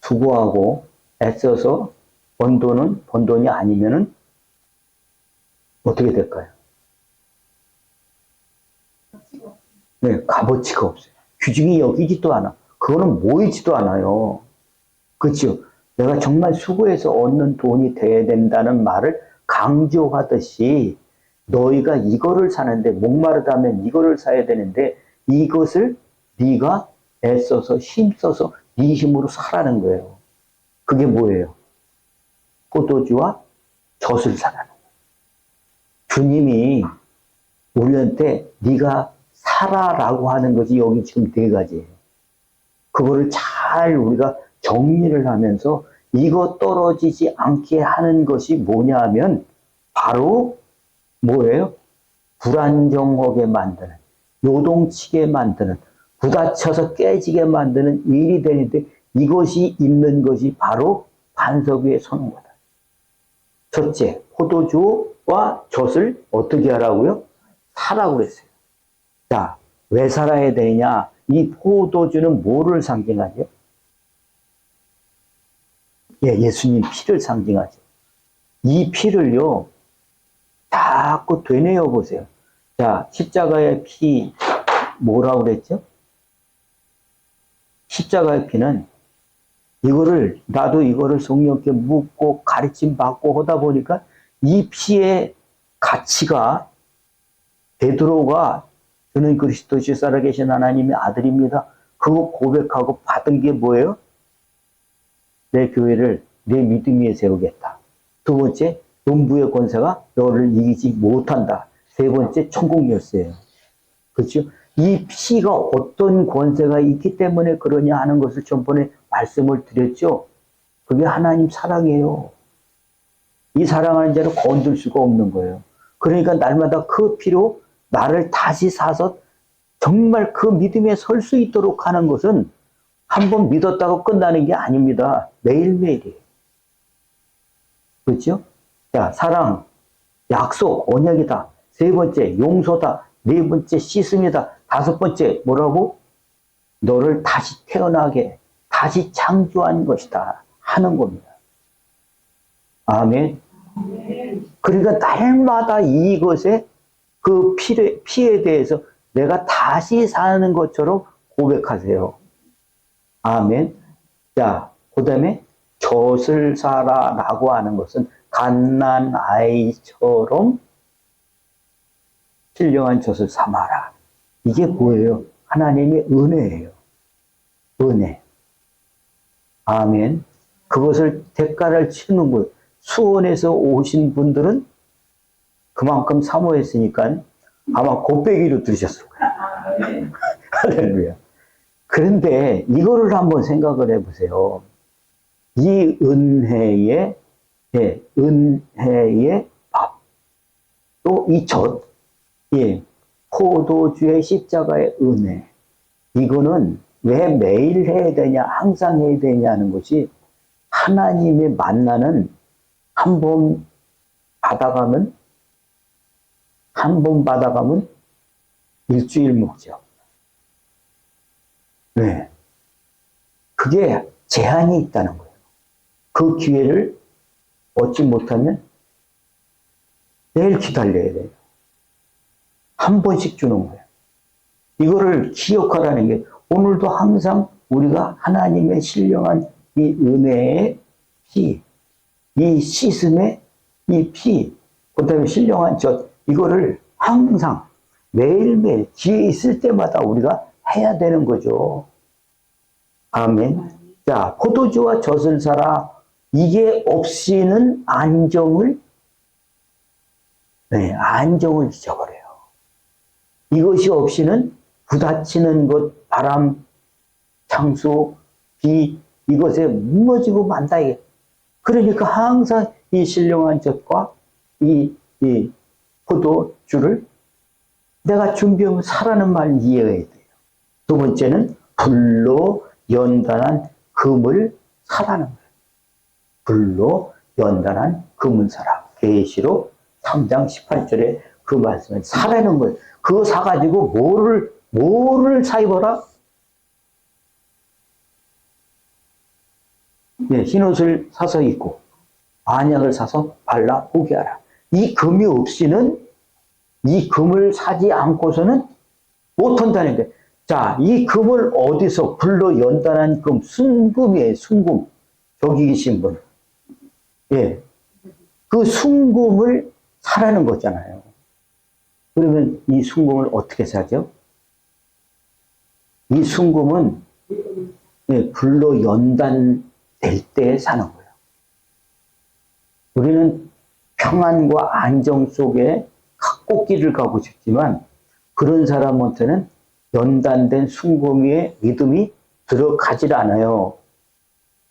수고하고 애써서 번 돈이 아니면은 어떻게 될까요? 네, 값어치가 없어요. 규정이 여기지도 않아. 그거는 모이지도 않아요. 그렇죠? 내가 정말 수고해서 얻는 돈이 돼야 된다는 말을 강조하듯이 너희가 이거를 사는데 목마르다면 이거를 사야 되는데 이것을 네가 애써서 힘써서 네 힘으로 사라는 거예요. 그게 뭐예요? 포도주와 젖을 사라는 거예요. 주님이 우리한테 네가 사라라고 하는 것이 여기 지금 네 가지예요. 그거를 잘 우리가 정리를 하면서 이거 떨어지지 않게 하는 것이 뭐냐 하면 바로 뭐예요? 불안정하게 만드는, 요동치게 만드는, 부딪혀서 깨지게 만드는 일이 되는데 이것이 있는 것이 바로 반석 위에 서는 거다. 첫째, 포도주와 젖을 어떻게 하라고요? 사라고 그랬어요. 자, 왜 살아야 되냐? 이 포도주는 뭐를 상징하죠? 예, 예수님 피를 상징하죠. 이 피를요, 자꾸 되뇌어 보세요. 자, 십자가의 피, 뭐라고 그랬죠? 십자가의 피는 나도 이거를 성령께 묻고 가르침 받고 하다 보니까 이 피의 가치가 베드로가 저는 그리스도시 살아계신 하나님의 아들입니다. 그거 고백하고 받은 게 뭐예요? 내 교회를 내 믿음 위에 세우겠다. 두 번째, 음부의 권세가 너를 이기지 못한다. 세 번째, 천국 열쇠예요. 그렇죠? 이 피가 어떤 권세가 있기 때문에 그러냐 하는 것을 전번에 말씀을 드렸죠. 그게 하나님 사랑이에요. 이 사랑하는 자를 건들 수가 없는 거예요. 그러니까 날마다 그 피로 나를 다시 사서 정말 그 믿음에 설 수 있도록 하는 것은 한번 믿었다고 끝나는 게 아닙니다. 매일매일이에요. 그렇죠? 자, 사랑, 약속, 언약이다. 세 번째, 용서다. 네 번째, 씻음이다. 다섯 번째, 뭐라고? 너를 다시 태어나게, 다시 창조한 것이다. 하는 겁니다. 아멘. 그러니까 날마다 이것에 그 피에 대해서 내가 다시 사는 것처럼 고백하세요. 아멘. 자, 그 다음에 젖을 사라라고 하는 것은 갓난 아이처럼 신령한 젖을 삼아라. 이게 뭐예요? 하나님의 은혜예요. 은혜. 아멘. 그것을 대가를 치르는 거예요. 수원에서 오신 분들은 그만큼 사모했으니까 아마 곱빼기로 들으셨을 거예요. 할렐루야. 그런데 이거를 한번 생각을 해보세요. 이 은혜의 밥, 또 이 젖, 포도주의 십자가의 은혜, 이거는 왜 매일 해야 되냐, 항상 해야 되냐는 것이 하나님의 만나는 한 번 받아가면 일주일 먹죠. 네. 그게 제한이 있다는 거예요. 그 기회를 얻지 못하면 내일 기다려야 돼요. 한 번씩 주는 거예요. 이거를 기억하라는 게 오늘도 항상 우리가 하나님의 신령한 이 은혜의 피, 이 씻음의 이 피, 그 다음에 신령한 젖, 이거를 항상 매일매일 기회 있을 때마다 우리가 해야 되는 거죠. 아멘. 자, 포도주와 젖을 사라. 이게 없이는 안정을 잊어버려요. 이것이 없이는 부딪히는 것, 바람, 창수, 비, 이것에 무너지고 만다. 그러니까 항상 이 신령한 젖과 이 포도주를 내가 준비하면 사라는 말 이해해야 돼요. 두 번째는 불로 연단한 금을 사라는 거예요. 불로 연단한 금을 사라. 계시록 3장 18절에 그 말씀을 사라는 거예요. 그거 사가지고 뭐를 사입어라? 예, 흰옷을 사서 입고 안약을 사서 발라 보게 하라. 이 금이 없이는, 이 금을 사지 않고서는 못한다는 거예요. 자, 이 금을 어디서, 불로 연단한 금, 순금이에요, 순금. 저기 계신 분. 예. 그 순금을 사라는 거잖아요. 그러면 이 순금을 어떻게 사죠? 이 순금은 불로 연단될 때 사는 거예요. 우리는 평안과 안정 속에 꽃길을 가고 싶지만 그런 사람한테는 연단된 순금의 믿음이 들어가질 않아요.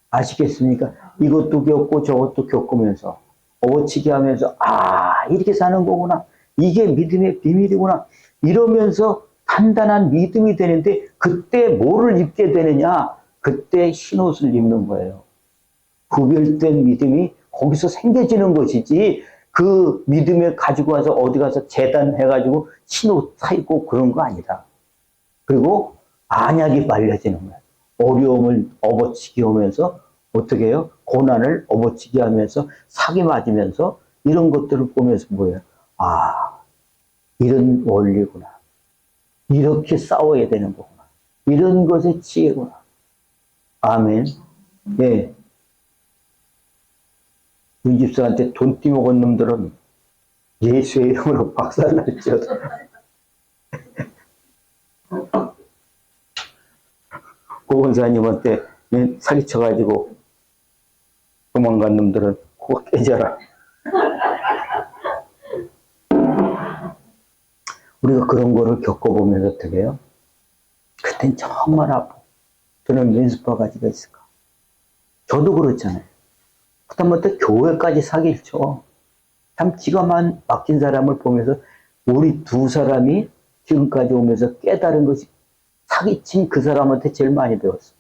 아시겠습니까? 이것도 겪고 저것도 겪으면서 어치게 하면서 이렇게 사는 거구나. 이게 믿음의 비밀이구나. 이러면서 단단한 믿음이 되는데 그때 뭐를 입게 되느냐? 그때 흰옷을 입는 거예요. 구별된 믿음이 거기서 생겨지는 것이지 그 믿음을 가지고 와서 어디 가서 재단해가지고 흰옷 사입고 그런 거 아니다. 그리고 안약이 말려지는 거예요. 어려움을 업어치게 하면서 어떻게 해요? 고난을 업어치게 하면서 사기 맞으면서 이런 것들을 보면서 뭐예요? 이런 원리구나. 이렇게 싸워야 되는 거구나. 이런 것의 지혜구나. 아멘. 예. 우리 집사한테 돈 띠먹은 놈들은 예수의 이름으로 박살났죠. 고은사님한테 사기쳐가지고 도망간 놈들은 그거 깨져라. 우리가 그런 거를 겪어보면서 어떻게 해요? 그땐 정말 아프고 저는 민수파 가지가 있을까? 저도 그렇잖아요. 그다음부터 교회까지 사기를 쳐. 참 기가 막힌 사람을 보면서 우리 두 사람이 지금까지 오면서 깨달은 것이 사기친 그 사람한테 제일 많이 배웠어.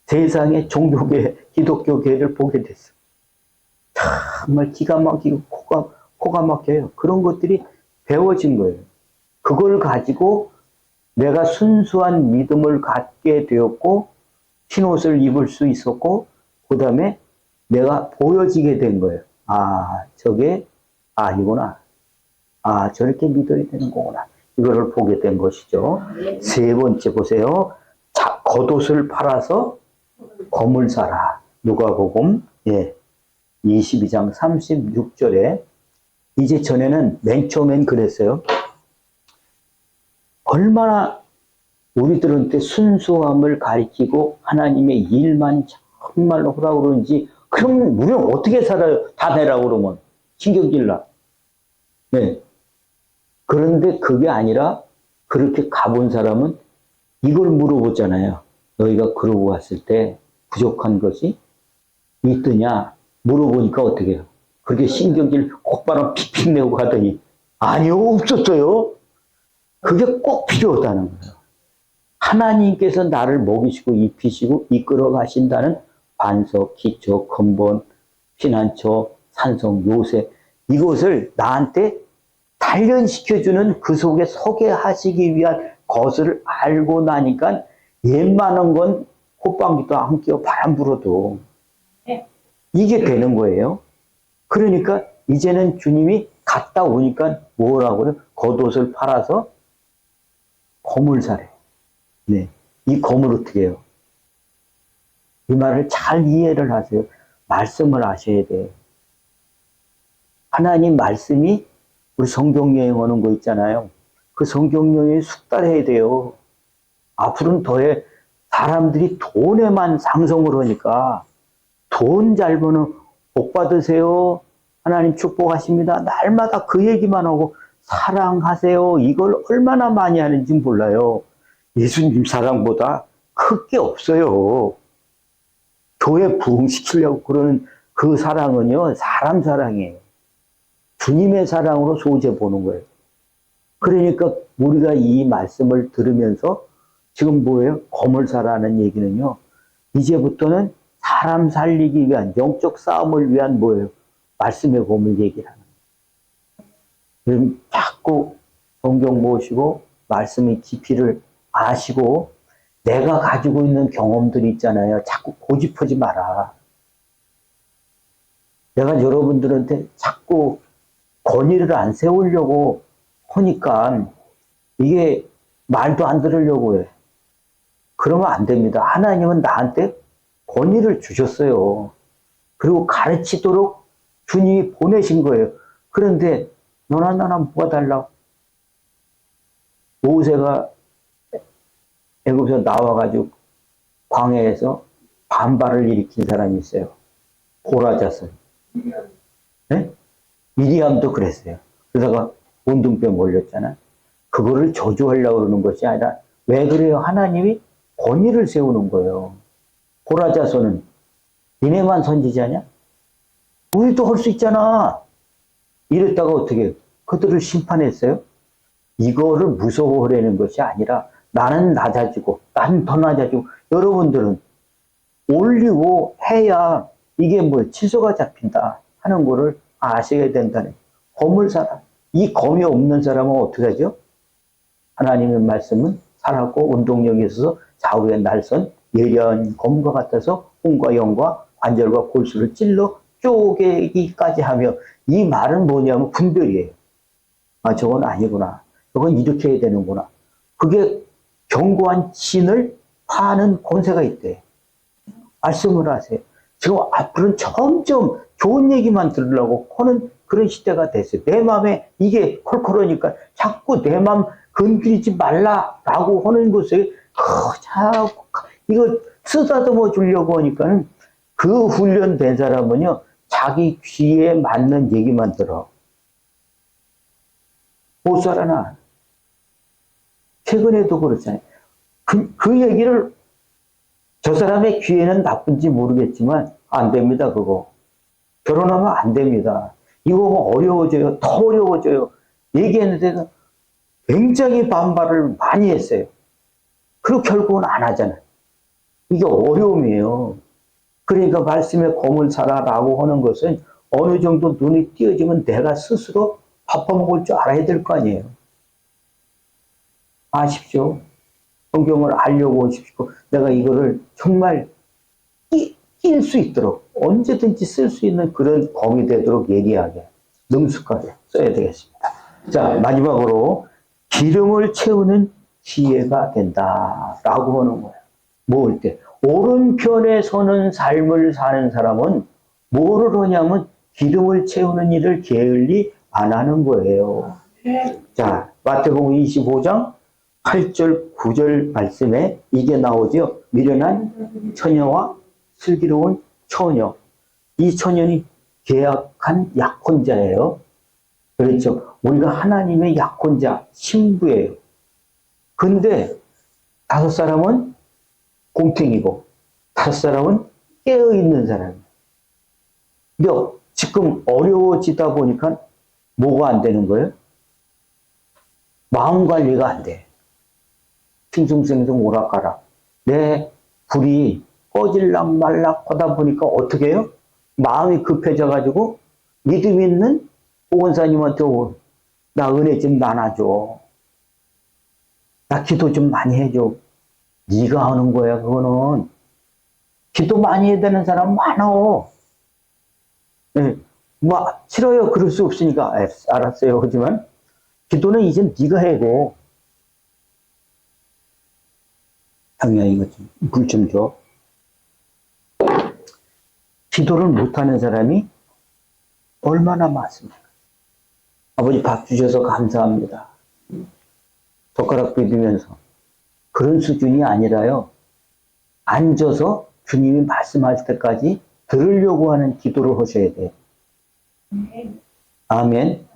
세상의 종교계, 기독교계를 보게 됐어. 정말 기가 막히고 코가 막혀요. 그런 것들이 배워진 거예요. 그걸 가지고 내가 순수한 믿음을 갖게 되었고 흰옷을 입을 수 있었고 그 다음에 내가 보여지게 된 거예요. 저게 아니구나. 저렇게 믿어야 되는 거구나. 이거를 보게 된 것이죠. 세 번째 보세요. 겉옷을 팔아서 검을 사라. 누가복음 22장 36절에 이제 전에는 맨 처음엔 그랬어요. 얼마나 우리들한테 순수함을 가리키고 하나님의 일만 정말로 하라고 그러는지 그럼 우리는 어떻게 살아요? 다 내라고 그러면 신경질나. 네. 그런데 그게 아니라 그렇게 가본 사람은 이걸 물어보잖아요. 너희가 그러고 왔을 때 부족한 것이 있더냐? 물어보니까 어떻게 해요? 그렇게 신경질 곧바로 픽픽 내고 가더니 아니요, 없었어요. 그게 꼭 필요하다는 거예요. 하나님께서 나를 먹이시고 입히시고 이끌어 가신다는 반석, 기초, 근본, 피난처, 산성, 요새 이것을 나한테 단련시켜주는 그 속에 서게 하시기 위한 것을 알고 나니까 웬만한 건 호빵기도 안 끼워 바람 불어도 이게 되는 거예요. 그러니까 이제는 주님이 갔다 오니까 뭐라고 그래요? 겉옷을 팔아서 검을 사래. 네. 이 검을 어떻게 해요? 이 말을 잘 이해를 하세요. 말씀을 아셔야 돼요. 하나님 말씀이 우리 성경 여행 오는 거 있잖아요. 그 성경 여행에 숙달해야 돼요. 앞으로는 더해 사람들이 돈에만 상성을 하니까 돈 잘 버는 복 받으세요. 하나님 축복하십니다. 날마다 그 얘기만 하고 사랑하세요. 이걸 얼마나 많이 하는지 몰라요. 예수님 사랑보다 클 게 없어요. 교회 부흥시키려고 그러는 그 사랑은요, 사람 사랑이에요. 주님의 사랑으로 소재 보는 거예요. 그러니까 우리가 이 말씀을 들으면서 지금 뭐예요? 검을 사라는 얘기는요, 이제부터는 사람 살리기 위한, 영적 싸움을 위한 뭐예요? 말씀의 검을 얘기를 하는 거예요. 자꾸 성경 보시고 말씀의 깊이를 아시고 내가 가지고 있는 경험들이 있잖아요. 자꾸 고집하지 마라. 내가 여러분들한테 자꾸 권위를 안 세우려고 하니까 이게 말도 안 들으려고 해. 그러면 안 됩니다. 하나님은 나한테 권위를 주셨어요. 그리고 가르치도록 주님이 보내신 거예요. 그런데 너나 나나 뭐가 달라? 모세가 애굽에서 나와가지고 광야에서 반발을 일으킨 사람이 있어요. 고라자손. 네? 미리암도 그랬어요. 그러다가 운동병 걸렸잖아. 그거를 저주하려고 그러는 것이 아니라 왜 그래요? 하나님이 권위를 세우는 거예요. 고라자손은 니네만 선지자냐? 우리도 할 수 있잖아. 이랬다가 어떻게 해요? 그들을 심판했어요? 이거를 무서워하려는 것이 아니라 나는 낮아지고 나는 더 낮아지고 여러분들은 올리고 해야 이게 뭐 질서가 잡힌다 하는 거를 아셔야 된다는 검을 사라. 이 검이 없는 사람은 어떻게 하죠? 하나님의 말씀은 살았고 운동력이 있어서 좌우의 날선 예리한 검과 같아서 혼과 영과 관절과 골수를 찔러 쪼개기까지 하며 이 말은 뭐냐면 분별이에요. 아 저건 아니구나. 저건 이렇게 해야 되는구나. 그게 견고한 진을 파는 권세가 있대. 말씀을 하세요. 지금 앞으로는 점점 좋은 얘기만 들으려고 하는 그런 시대가 됐어요. 내 마음에 이게 콜콜하니까 자꾸 내 마음 건드리지 말라라고 하는 것에 자꾸 이거 쓰다듬어 주려고 하니까는 그 훈련된 사람은요 자기 귀에 맞는 얘기만 들어. 못 살아나. 최근에도 그렇잖아요. 그 얘기를 저 사람의 귀에는 나쁜지 모르겠지만 안 됩니다. 그거. 결혼하면 안 됩니다. 이거 어려워져요. 더 어려워져요. 얘기했는데도 굉장히 반발을 많이 했어요. 그리고 결국은 안 하잖아요. 이게 어려움이에요. 그러니까 말씀의 검을 사라라고 하는 것은 어느 정도 눈이 띄어지면 내가 스스로 밥퍼먹을 줄 알아야 될 거 아니에요. 아십시오. 성경을 알려고 하십시오. 내가 이거를 정말 낄 수 있도록 언제든지 쓸 수 있는 그런 검이 되도록 예리하게 능숙하게 써야 되겠습니다. 자 마지막으로 기름을 채우는 지혜가 된다라고 하는 거예요. 뭘 때? 오른편에 서는 삶을 사는 사람은 뭐를 하냐면 기름을 채우는 일을 게을리 안 하는 거예요. 자 마태복음 25장 8절 9절 말씀에 이게 나오죠. 미련한 처녀와 슬기로운 처녀. 이 처녀는 계약한 약혼자예요. 그렇죠. 우리가 하나님의 약혼자, 신부예요. 근데 5사람은 곰탱이고 5사람은 깨어있는 사람이에요. 근데 지금 어려워지다 보니까 뭐가 안 되는 거예요? 마음 관리가 안 돼. 싱숭생숭 오락가락. 내 불이 꺼질락 말락 하다 보니까 어떻게 해요? 마음이 급해져가지고 믿음 있는 보건사님한테 나 은혜 좀 나눠줘. 나 기도 좀 많이 해줘. 네가 하는 거야, 그거는. 기도 많이 해야 되는 사람 많아. 예, 뭐, 싫어요. 그럴 수 없으니까. 알았어요. 하지만, 기도는 이제 네가 해야 돼. 형이야, 이거 좀, 물 좀 줘. 기도를 못하는 사람이 얼마나 많습니까? 아버지 밥 주셔서 감사합니다. 젓가락 비비면서. 그런 수준이 아니라요. 앉아서 주님이 말씀하실 때까지 들으려고 하는 기도를 하셔야 돼요. 아멘.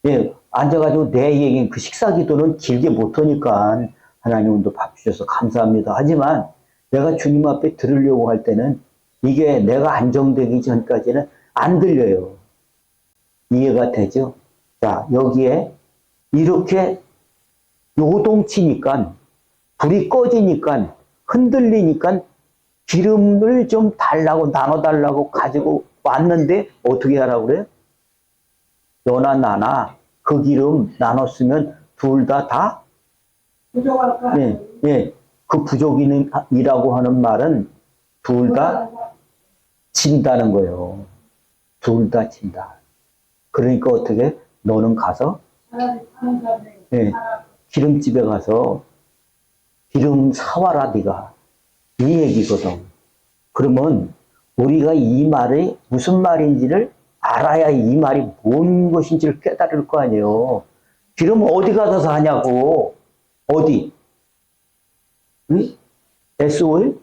예, 앉아가지고 내 얘기, 그 식사 기도는 길게 못하니까 하나님도 밥 주셔서 감사합니다. 하지만 내가 주님 앞에 들으려고 할 때는 이게 내가 안정되기 전까지는 안 들려요. 이해가 되죠? 자, 여기에 이렇게 요동치니까, 불이 꺼지니까, 흔들리니까 기름을 좀 달라고, 나눠달라고 가지고 왔는데 어떻게 하라고 그래요? 너나 나나 그 기름 나눴으면 둘 다 부족할까? 예, 예. 그 부족이라고 하는 말은 둘 다 진다는 거예요. 둘 다 진다. 그러니까 어떻게? 너는 가서 차라리 사는 사람이 예, 기름집에 가서 기름 사와라 네가. 이 얘기거든. 그러면 우리가 이 말이 무슨 말인지를 알아야 이 말이 뭔 것인지를 깨달을 거 아니에요. 기름 어디 가서 사냐고. 어디? 응? SOL?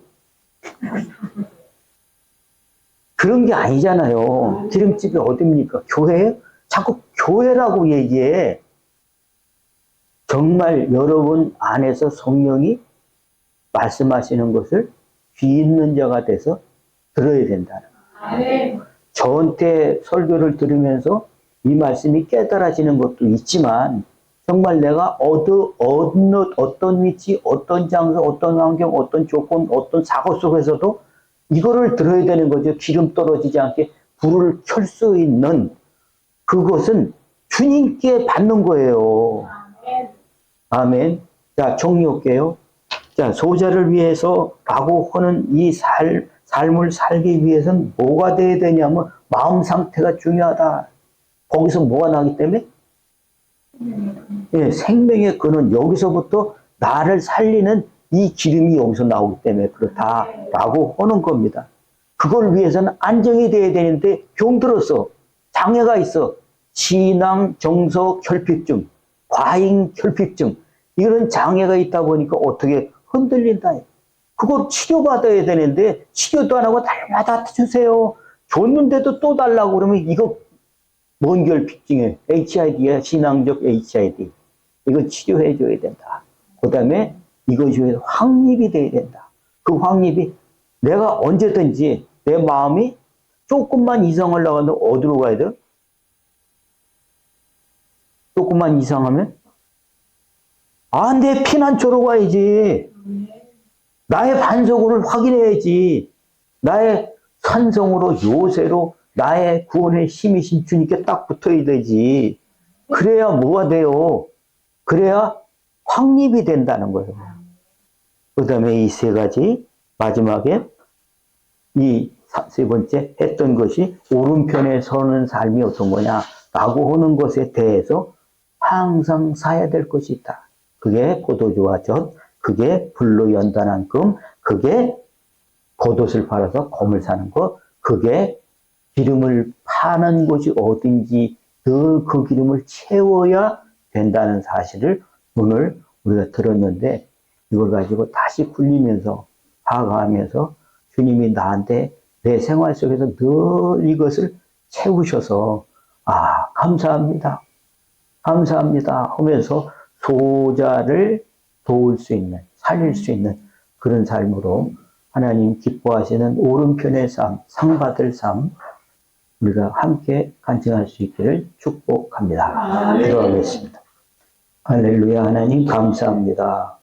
그런 게 아니잖아요. 기름집이 어딥니까? 교회? 자꾸 교회라고 얘기해. 정말 여러분 안에서 성령이 말씀하시는 것을 귀 있는 자가 돼서 들어야 된다는 거예요. 저한테 설교를 들으면서 이 말씀이 깨달아지는 것도 있지만 정말 내가 어떤 위치, 어떤 장소, 어떤 환경, 어떤 조건, 어떤 사고 속에서도 이거를 들어야 되는 거죠. 기름 떨어지지 않게 불을 켤 수 있는 그것은 주님께 받는 거예요. 아멘. 자, 정리할게요. 자, 소자를 위해서라고 하는 이 삶을 살기 위해서는 뭐가 돼야 되냐면 마음 상태가 중요하다. 거기서 뭐가 나기 때문에? 예, 생명의 근원, 여기서부터 나를 살리는 이 기름이 여기서 나오기 때문에 그렇다라고 하는 겁니다. 그걸 위해서는 안정이 돼야 되는데 병들었어. 장애가 있어. 신앙, 정서, 결핍증, 과잉 결핍증 이런 장애가 있다 보니까 어떻게 흔들린다. 그걸 치료받아야 되는데 치료도 안 하고 날마다 주세요. 줬는데도 또 달라고 그러면 이거 뭔 결핍증이에요? HID야, 신앙적 HID. 이거 치료해 줘야 된다. 그 다음에 이것이 확립이 돼야 된다. 그 확립이 내가 언제든지 내 마음이 조금만 이상을 나가는데 어디로 가야 돼요? 조금만 이상하면? 아, 내 피난처로 가야지. 나의 반석을 확인해야지. 나의 산성으로 요새로 나의 구원의 힘이신 주님께 딱 붙어야 되지. 그래야 뭐가 돼요? 그래야 확립이 된다는 거예요. 그 다음에 이 세 가지 마지막에 이 세 번째 했던 것이 오른편에 서는 삶이 어떤 거냐라고 하는 것에 대해서 항상 사야 될 것이 있다. 그게 포도주와 젖, 그게 불로 연단한 금, 그게 겉옷을 팔아서 검을 사는 것, 그게 기름을 파는 곳이 어딘지 늘 그 기름을 채워야 된다는 사실을 오늘 우리가 들었는데 이걸 가지고 다시 굴리면서 파악하면서 주님이 나한테 내 생활 속에서 늘 이것을 채우셔서 아 감사합니다. 감사합니다 하면서 소자를 도울 수 있는 살릴 수 있는 그런 삶으로 하나님 기뻐하시는 오른편의 삶, 상받을 삶 우리가 함께 간증할 수 있기를 축복합니다. 기도하겠습니다. 할렐루야 하나님 감사합니다.